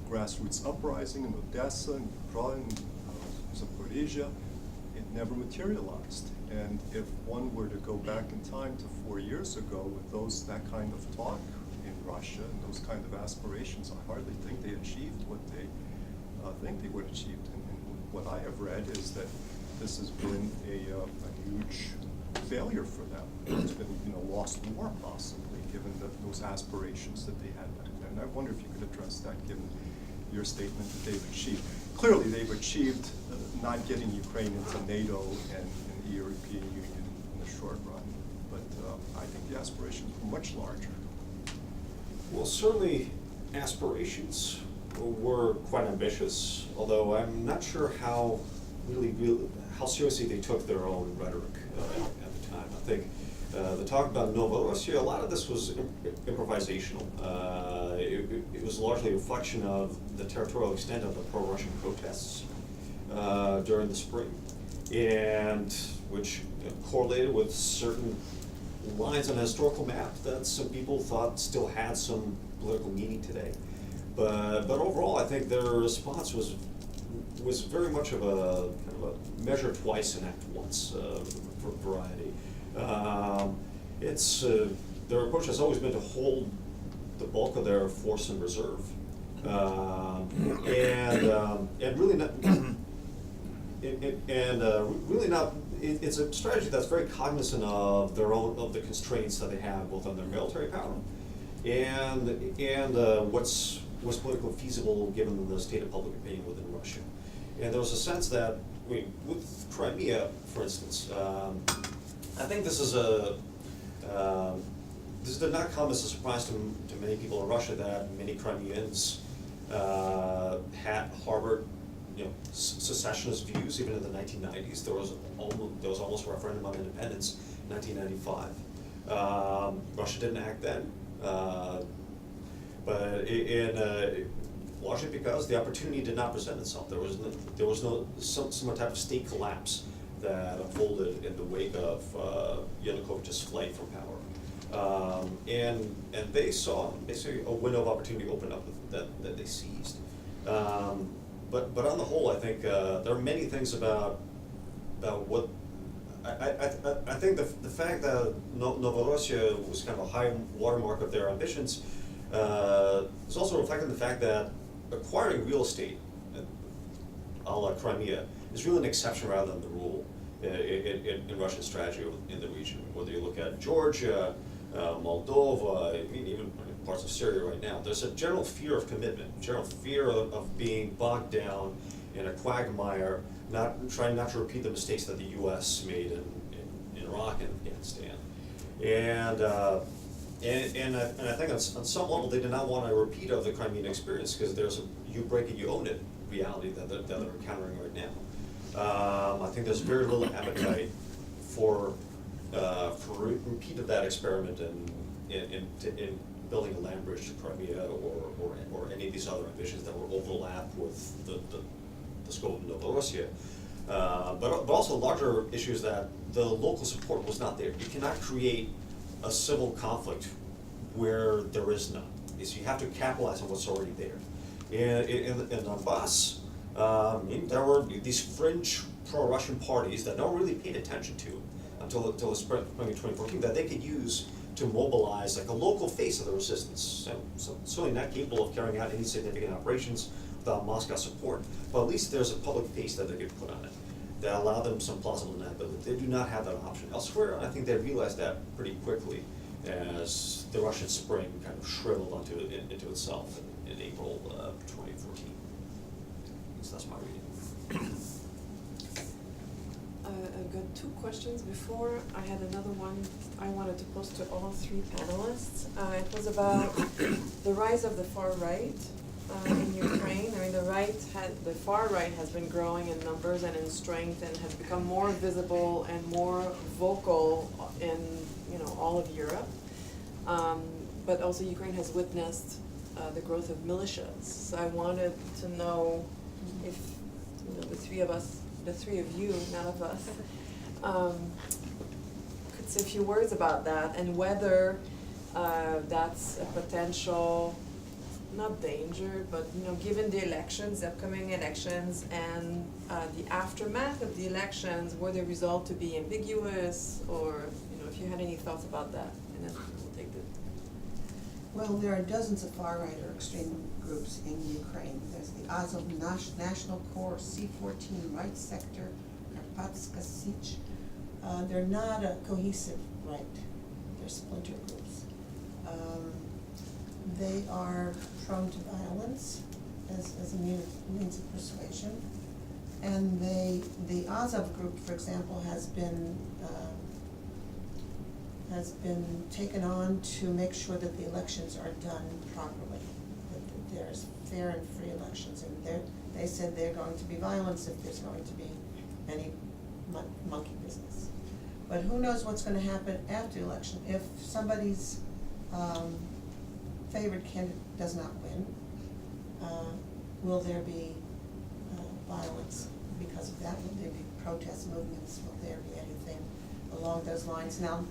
Speaker 7: grassroots uprising in Odessa and Dnipro and Zaporizhia. It never materialized. And if one were to go back in time to 4 years ago with that kind of talk in Russia and those kind of aspirations, I hardly think they achieved what they think they would achieve. And what I have read is that this has been a huge failure for them. It's been lost war possibly, given those aspirations that they had back then. And I wonder if you could address that, given your statement that they've achieved. Clearly, they've achieved not getting Ukraine into NATO and the European Union in the short run, but I think the aspirations were much larger.
Speaker 2: Well, certainly aspirations were quite ambitious, although I'm not sure how how seriously they took their own rhetoric at the time. I think the talk about Novorossiya, a lot of this was improvisational. It was largely a reflection of the territorial extent of the pro-Russian protests during the spring, and which correlated with certain lines on a historical map that some people thought still had some political meaning today. But overall, I think their response was very much of a kind of a measure twice and act once variety. Their approach has always been to hold the bulk of their force in reserve, and really not. Really not. It's a strategy that's very cognizant of the constraints that they have both on their military power and what's politically feasible given the state of public opinion within Russia. And there was a sense that, I mean, with Crimea, for instance, I think this did not come as a surprise to many people in Russia that many Crimeans had harbored, secessionist views even in the 1990s. There was almost a referendum on independence in 1995. Russia didn't act then, but largely because the opportunity did not present itself. There was no some type of state collapse that unfolded in the wake of Yanukovych's flight from power, and they saw basically a window of opportunity open up that they seized. But on the whole, I think there are many things about what I think the fact that Novorossiya was kind of a high watermark of their ambitions is also reflected in the fact that acquiring real estate, a la Crimea, is really an exception rather than the rule in Russian strategy in the region. Whether you look at Georgia, Moldova, I mean even parts of Syria right now, there's a general fear of commitment, general fear of being bogged down in a quagmire, trying not to repeat the mistakes that the U.S. made in Iraq and Afghanistan. And I think on some level they did not want a repeat of the Crimean experience because there's a you break it, you own it reality that they're encountering right now. I think there's very little appetite for repeat of that experiment in building a land bridge to Crimea or any of these other ambitions that will overlap with the scope of Novorossiya. But also larger issues that the local support was not there. You cannot create a civil conflict where there is none. So you have to capitalize on what's already there. In Donbass, there were these fringe pro-Russian parties that no one really paid attention to until the spring of 2014 that they could use to mobilize like a local face of the resistance. So certainly not capable of carrying out any significant operations without Moscow support, but at least there's a public face that they could put on it that allow them some plausible deniability. They do not have that option elsewhere, and I think they realized that pretty quickly as the Russian spring kind of shriveled into itself in April 2014. So that's my reading.
Speaker 1: I've got two questions before. I had another one I wanted to pose to all three panelists. It was about the rise of the far right in Ukraine. I mean, the far right has been growing in numbers and in strength and has become more visible and more vocal in all of Europe. But also Ukraine has witnessed the growth of militias. So I wanted to know if the three of you, none of us, could say a few words about that and whether that's a potential, not danger, but given the elections, the upcoming elections, and the aftermath of the elections, were the result to be ambiguous, or if you had any thoughts about that, and then we'll take the.
Speaker 3: Well, there are dozens of far-right or extreme groups in Ukraine. There's the Azov National Corps, C-14 Right Sector, Karpatska Sich. They're not a cohesive right. They're splinter groups. They are prone to violence, as a means of persuasion. And the Azov group, for example, has been taken on to make sure that the elections are done properly, that there's fair and free elections. And they said they're going to be violence if there's going to be any monkey business. But who knows what's going to happen after the election. If somebody's favored candidate does not win, will there be violence because of that? Will there be protest movements? Will there be anything along those lines? Now,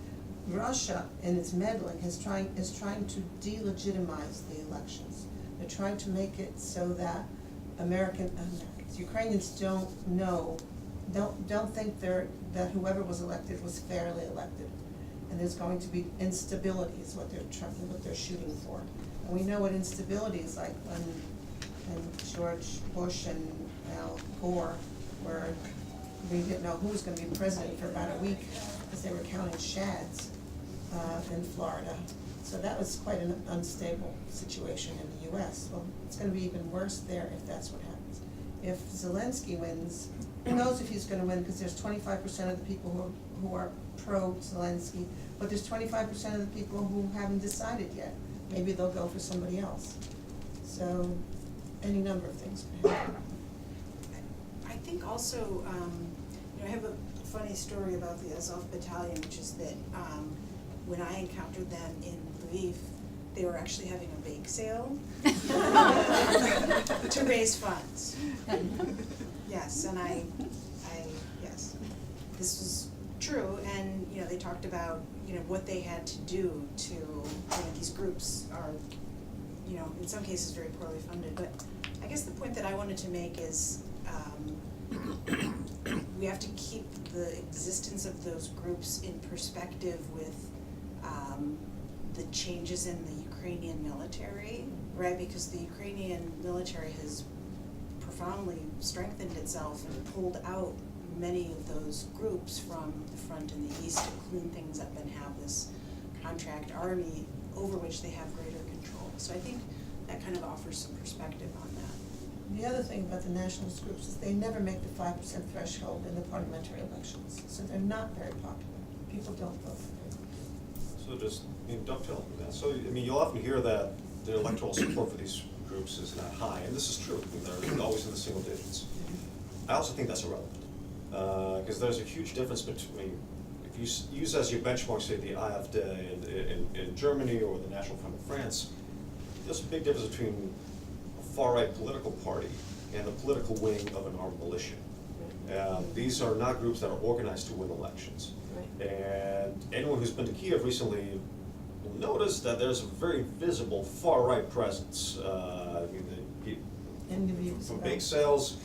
Speaker 3: Russia, in its meddling, is trying to delegitimize the elections. They're trying to make it so that Ukrainians don't think that whoever was elected was fairly elected, and there's going to be instability is what they're shooting for. And we know what instability is like when George Bush and Al Gore we didn't know who was going to be president for about a week because they were counting shads in Florida. So that was quite an unstable situation in the U.S. Well, it's going to be even worse there if that's what happens. If Zelensky wins, who knows if he's going to win, because there's 25% of the people who are pro-Zelensky, but there's 25% of the people who haven't decided yet. Maybe they'll go for somebody else. So any number of things could happen.
Speaker 6: I think also, I have a funny story about the Azov Battalion, which is that when I encountered them in Lviv, they were actually having a bake sale to raise funds. Yes, and yes, this was true, and they talked about what they had to do to these groups are in some cases very poorly funded. But I guess the point that I wanted to make is we have to keep the existence of those groups in perspective with the changes in the Ukrainian military, right? Because the Ukrainian military has profoundly strengthened itself and pulled out many of those groups from the front in the east to clean things up and have this contract army over which they have greater control. So I think that kind of offers some perspective on that.
Speaker 3: The other thing about the nationalist groups is they never make the 5% threshold in the parliamentary elections, so they're not very popular. People don't vote for them.
Speaker 2: So just dovetail on that. So you'll often hear that the electoral support for these groups is not high, and this is true. They're always in the single digits. I also think that's irrelevant because there's a huge difference between if you use as your benchmark, say the AfD in Germany or the National Front in France. There's a big difference between a far-right political party and the political wing of an armed militia. These are not groups that are organized to win elections. And anyone who's been to Kiev recently will notice that there's a very visible far-right presence. From bake sales,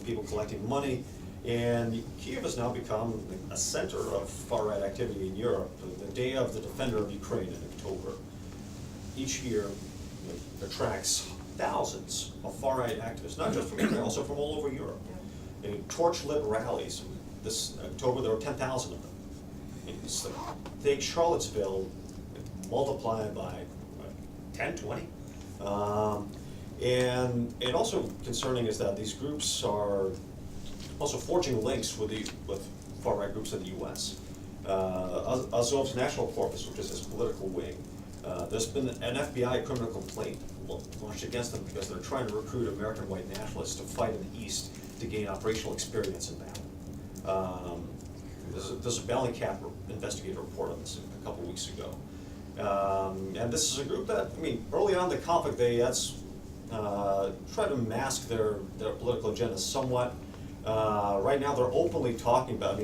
Speaker 2: people collecting money, and Kiev has now become a center of far-right activity in Europe. The Day of the Defender of Ukraine in October each year attracts thousands of far-right activists, not just from Ukraine, also from all over Europe. Torch-lit rallies. This October there were 10,000 of them. It's like, take Charlottesville, multiply it by 10, 20. And also concerning is that these groups are also forging links with far-right groups in the U.S. Azov's National Corpus, which is his political wing, there's been an FBI criminal complaint launched against them because they're trying to recruit American white nationalists to fight in the East to gain operational experience in battle. There's a Malanchuk investigative report on this a couple weeks ago. And this is a group that, early on in the conflict, they tried to mask their political agenda somewhat. Right now, they're openly talking about,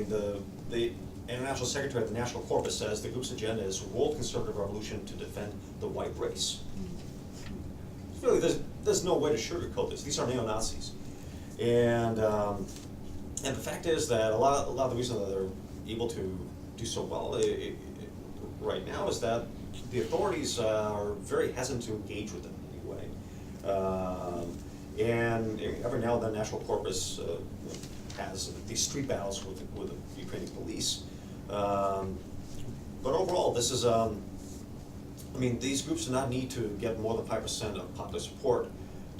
Speaker 2: the International Secretary of the National Corpus says the group's agenda is world conservative revolution to defend the white race. Really, there's no way to sugarcoat this. These are neo-Nazis. And the fact is that a lot of the reason that they're able to do so well right now is that the authorities are very hesitant to engage with them in any way. And every now and then, National Corpus has these street battles with the Ukrainian police. But overall, this is, these groups do not need to get more than 5% of popular support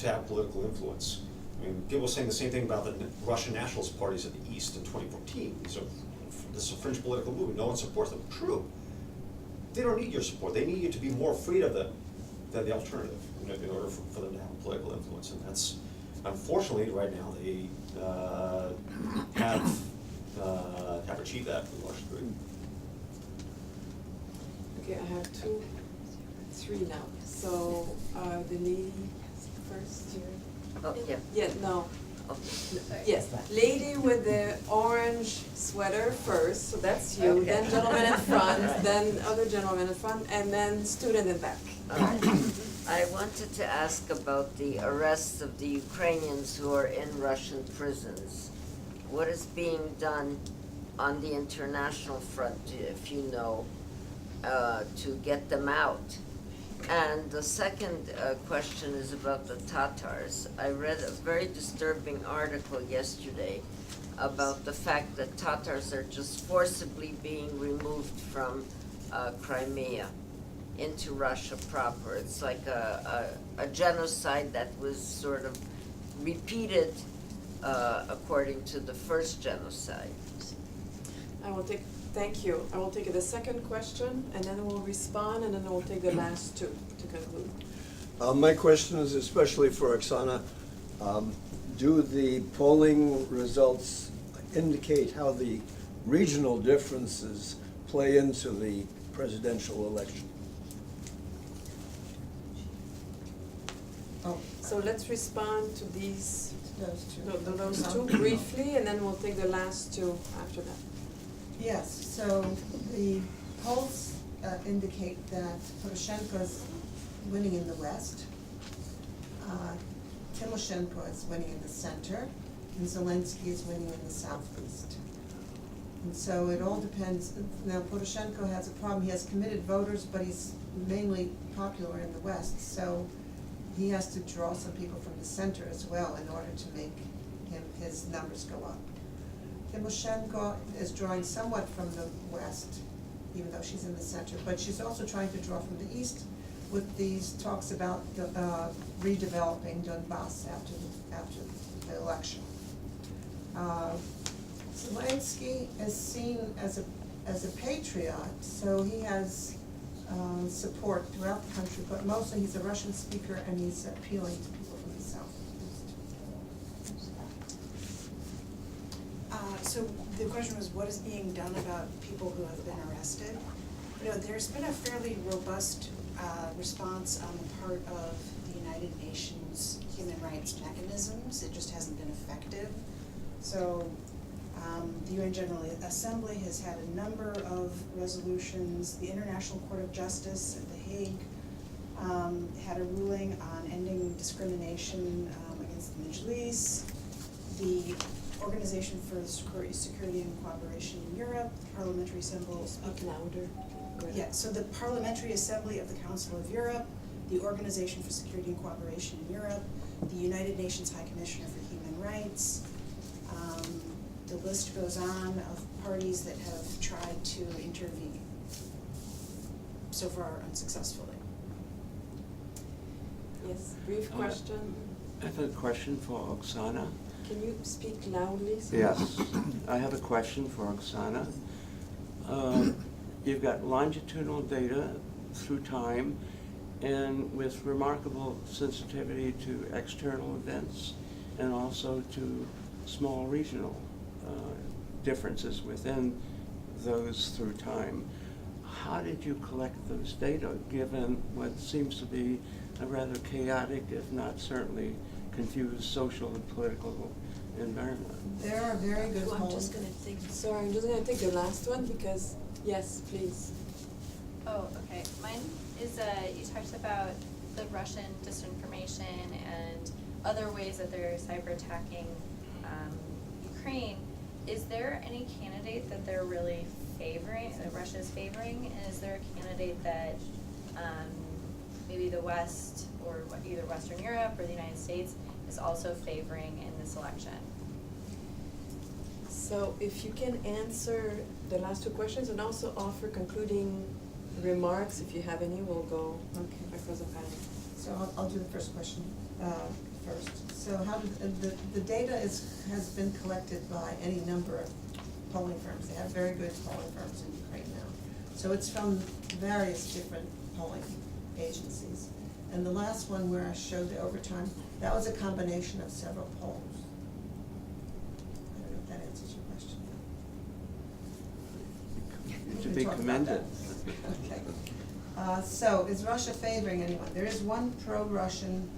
Speaker 2: to have political influence. I mean, people were saying the same thing about the Russian nationalist parties in the East in 2014. So this is a fringe political movement. No one supports them. True. They don't need your support. They need you to be more afraid of them than the alternative in order for them to have political influence. And that's, unfortunately, right now they have achieved that to a large degree.
Speaker 1: Okay, I have three now. So, the lady first, Yuri.
Speaker 8: Oh, yeah.
Speaker 1: Yeah, no.
Speaker 8: Oh.
Speaker 1: Yes, lady with the orange sweater first, so that's you,
Speaker 8: Okay.
Speaker 1: then gentleman in front, then other gentleman in front, and then student in back.
Speaker 8: I wanted to ask about the arrests of the Ukrainians who are in Russian prisons. What is being done on the international front, if you know, to get them out? And the second question is about the Tatars. I read a very disturbing article yesterday about the fact that Tatars are just forcibly being removed from Crimea into Russia proper. It's like a genocide that was sort of repeated according to the first genocide.
Speaker 1: Thank you. I will take the second question, and then we'll respond, and then we'll take the last two to conclude.
Speaker 9: My question is especially for Oksana. Do the polling results indicate how the regional differences play into the presidential election?
Speaker 3: Oh,
Speaker 1: So let's respond to these,
Speaker 3: those two.
Speaker 1: those two briefly, and then we'll take the last two after that.
Speaker 3: Yes, so the polls indicate that Poroshenko's winning in the west, Timoshenko is winning in the center, and Zelensky is winning in the southeast. And so it all depends. Now Poroshenko has a problem. He has committed voters, but he's mainly popular in the west, so he has to draw some people from the center as well in order to make his numbers go up. Timoshenko is drawing somewhat from the west, even though she's in the center, but she's also trying to draw from the east with these talks about redeveloping Donbass after the election. Zelensky is seen as a patriot, so he has support throughout the country, but mostly he's a Russian speaker and he's appealing to people from the south.
Speaker 6: So the question was, what is being done about people who have been arrested? You know, there's been a fairly robust response on the part of the United Nations human rights mechanisms. It just hasn't been effective. So the UN General Assembly has had a number of resolutions. The International Court of Justice at The Hague had a ruling on ending discrimination against the Majlis. The Organization for Security and Cooperation in Europe, Parliamentary Assembly.
Speaker 1: Speak louder.
Speaker 6: Yeah, so the Parliamentary Assembly of the Council of Europe, the Organization for Security and Cooperation in Europe, the United Nations High Commissioner for Human Rights. The list goes on of parties that have tried to intervene, so far unsuccessfully.
Speaker 1: Yes, brief question.
Speaker 10: I have a question for Oksana.
Speaker 1: Can you speak loudly?
Speaker 10: Yes, I have a question for Oksana. You've got longitudinal data through time and with remarkable sensitivity to external events and also to small regional differences within those through time. How did you collect those data given what seems to be a rather chaotic, if not certainly confused social and political environment?
Speaker 3: There are very good polls.
Speaker 1: I'm just gonna take the last one because, yes, please.
Speaker 11: Oh, okay. Mine is, you talked about the Russian disinformation and other ways that they're cyber attacking Ukraine. Is there any candidate that they're really favoring, that Russia is favoring? And is there a candidate that maybe the West or either Western Europe or the United States is also favoring in this election?
Speaker 1: So if you can answer the last two questions and also offer concluding remarks, if you have any, we'll go across the panel.
Speaker 3: So I'll do the first question. first. So how did, the data has been collected by any number of polling firms. They have very good polling firms in Ukraine now. So it's from various different polling agencies. And the last one where I showed the overtime, that was a combination of several polls. I don't know if that answers your question.
Speaker 10: To
Speaker 3: We
Speaker 10: be
Speaker 3: can talk about
Speaker 10: commended.
Speaker 3: that. Okay. So is Russia favoring anyone? There is one pro-Russian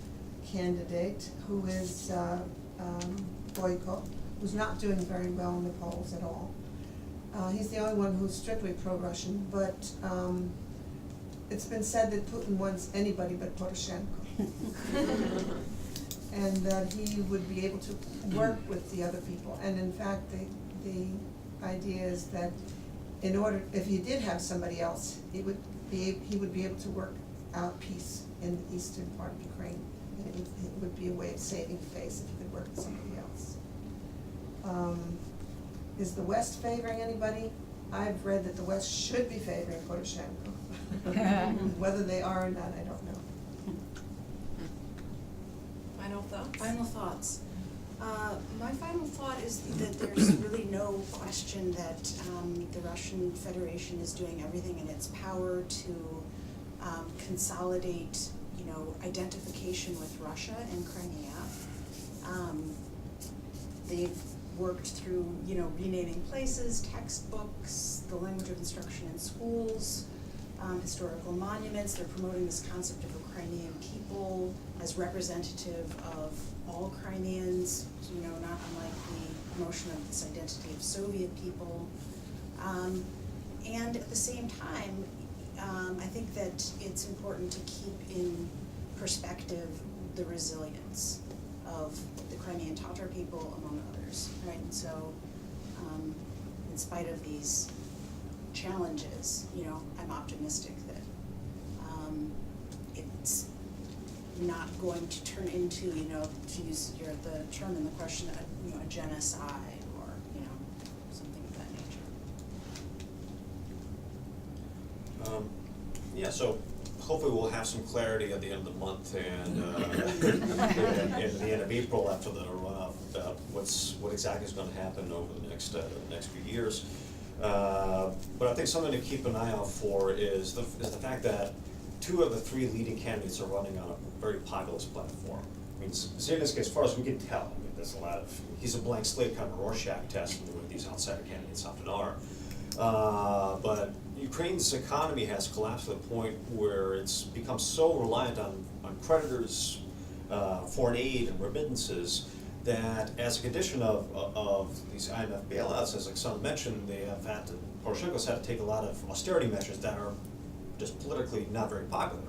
Speaker 3: candidate who is Boyko, who's not doing very well in the polls at all. He's the only one who's strictly pro-Russian, but it's been said that Putin wants anybody but Poroshenko. And that he would be able to work with the other people. And in fact, the idea is that in order, if he did have somebody else, he would be able to work out peace in the eastern part of Ukraine. And it would be a way of saving face if he could work with somebody else. Is the West favoring anybody? I've read that the West should be favoring Poroshenko. Whether they are or not, I don't know.
Speaker 1: Final thoughts?
Speaker 6: Final thoughts. My final thought is that there's really no question that the Russian Federation is doing everything in its power to consolidate, identification with Russia and Crimea. They've worked through, renaming places, textbooks, the language of instruction in schools, historical monuments. They're promoting this concept of a Crimean people as representative of all Crimeans, not unlike the promotion of this identity of Soviet people. And at the same time, I think that it's important to keep in perspective the resilience of the Crimean Tatar people, among others, right? And so, in spite of these challenges, I'm optimistic that it's not going to turn into, to use the term in the question, a genocide or, something of that nature.
Speaker 2: Yeah, so hopefully we'll have some clarity at the end of the month and at the end of April after the runoff about what exactly is going to happen over the next few years. But I think something to keep an eye out for is the fact that 2 of the 3 leading candidates are running on a very populist platform. I mean, Zelensky, as far as we can tell, there's a lot of, he's a blank slate kind of Rorschach test, the way these outsider candidates often are. But Ukraine's economy has collapsed to the point where it's become so reliant on creditors, foreign aid and remittances, that as a condition of these IMF bailouts, as Oksana mentioned, Poroshenko's had to take a lot of austerity measures that are just politically not very popular.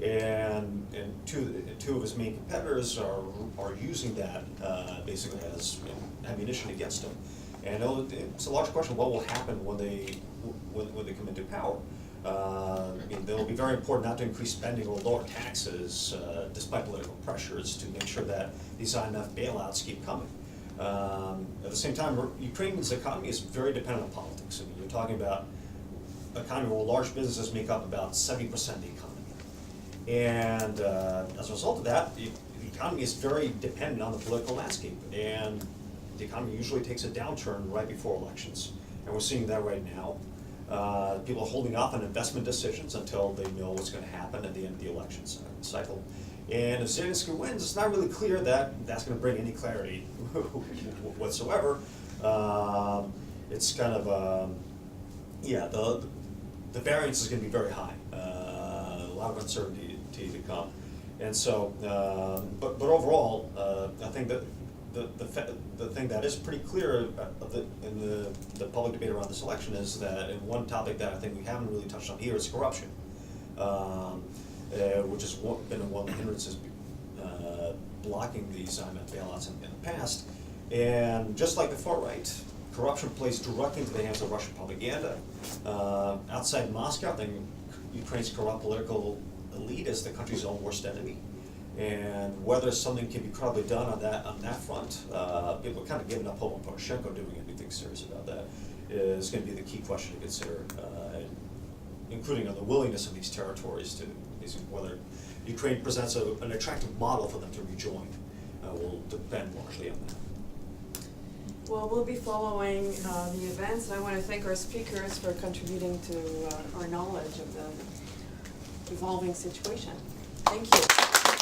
Speaker 2: And two of his main competitors are using that basically as ammunition against him. And it's a large question: what will happen when they come into power? It'll be very important not to increase spending or lower taxes, despite political pressures, to make sure that these IMF bailouts keep coming. At the same time, Ukraine's economy is very dependent on politics. You're talking about an economy where large businesses make up about 70% of the economy. And as a result of that, the economy is very dependent on the political landscape. And the economy usually takes a downturn right before elections. And we're seeing that right now. People are holding off on investment decisions until they know what's going to happen at the end of the election cycle. And if Zelensky wins, it's not really clear that that's going to bring any clarity whatsoever. It's kind of, the variance is going to be very high. A lot of uncertainty to come. And so, but overall, I think that the thing that is pretty clear in the public debate around this election is that, and one topic that I think we haven't really touched on here is corruption, which has been one of the hindrances blocking these IMF bailouts in the past. And just like the far right, corruption plays directly into the hands of Russian propaganda. Outside Moscow, I think Ukraine's corrupt political elite is the country's own worst enemy. And whether something can be credibly done on that front, people are kind of giving up hope on Poroshenko doing anything serious about that, is going to be the key question to consider, including on the willingness of these territories to countries, and whether Ukraine presents an attractive model for them to rejoin will depend largely on that.
Speaker 1: Well, we'll be following the events, and I want to thank our speakers for contributing to our knowledge of the evolving situation. Thank you.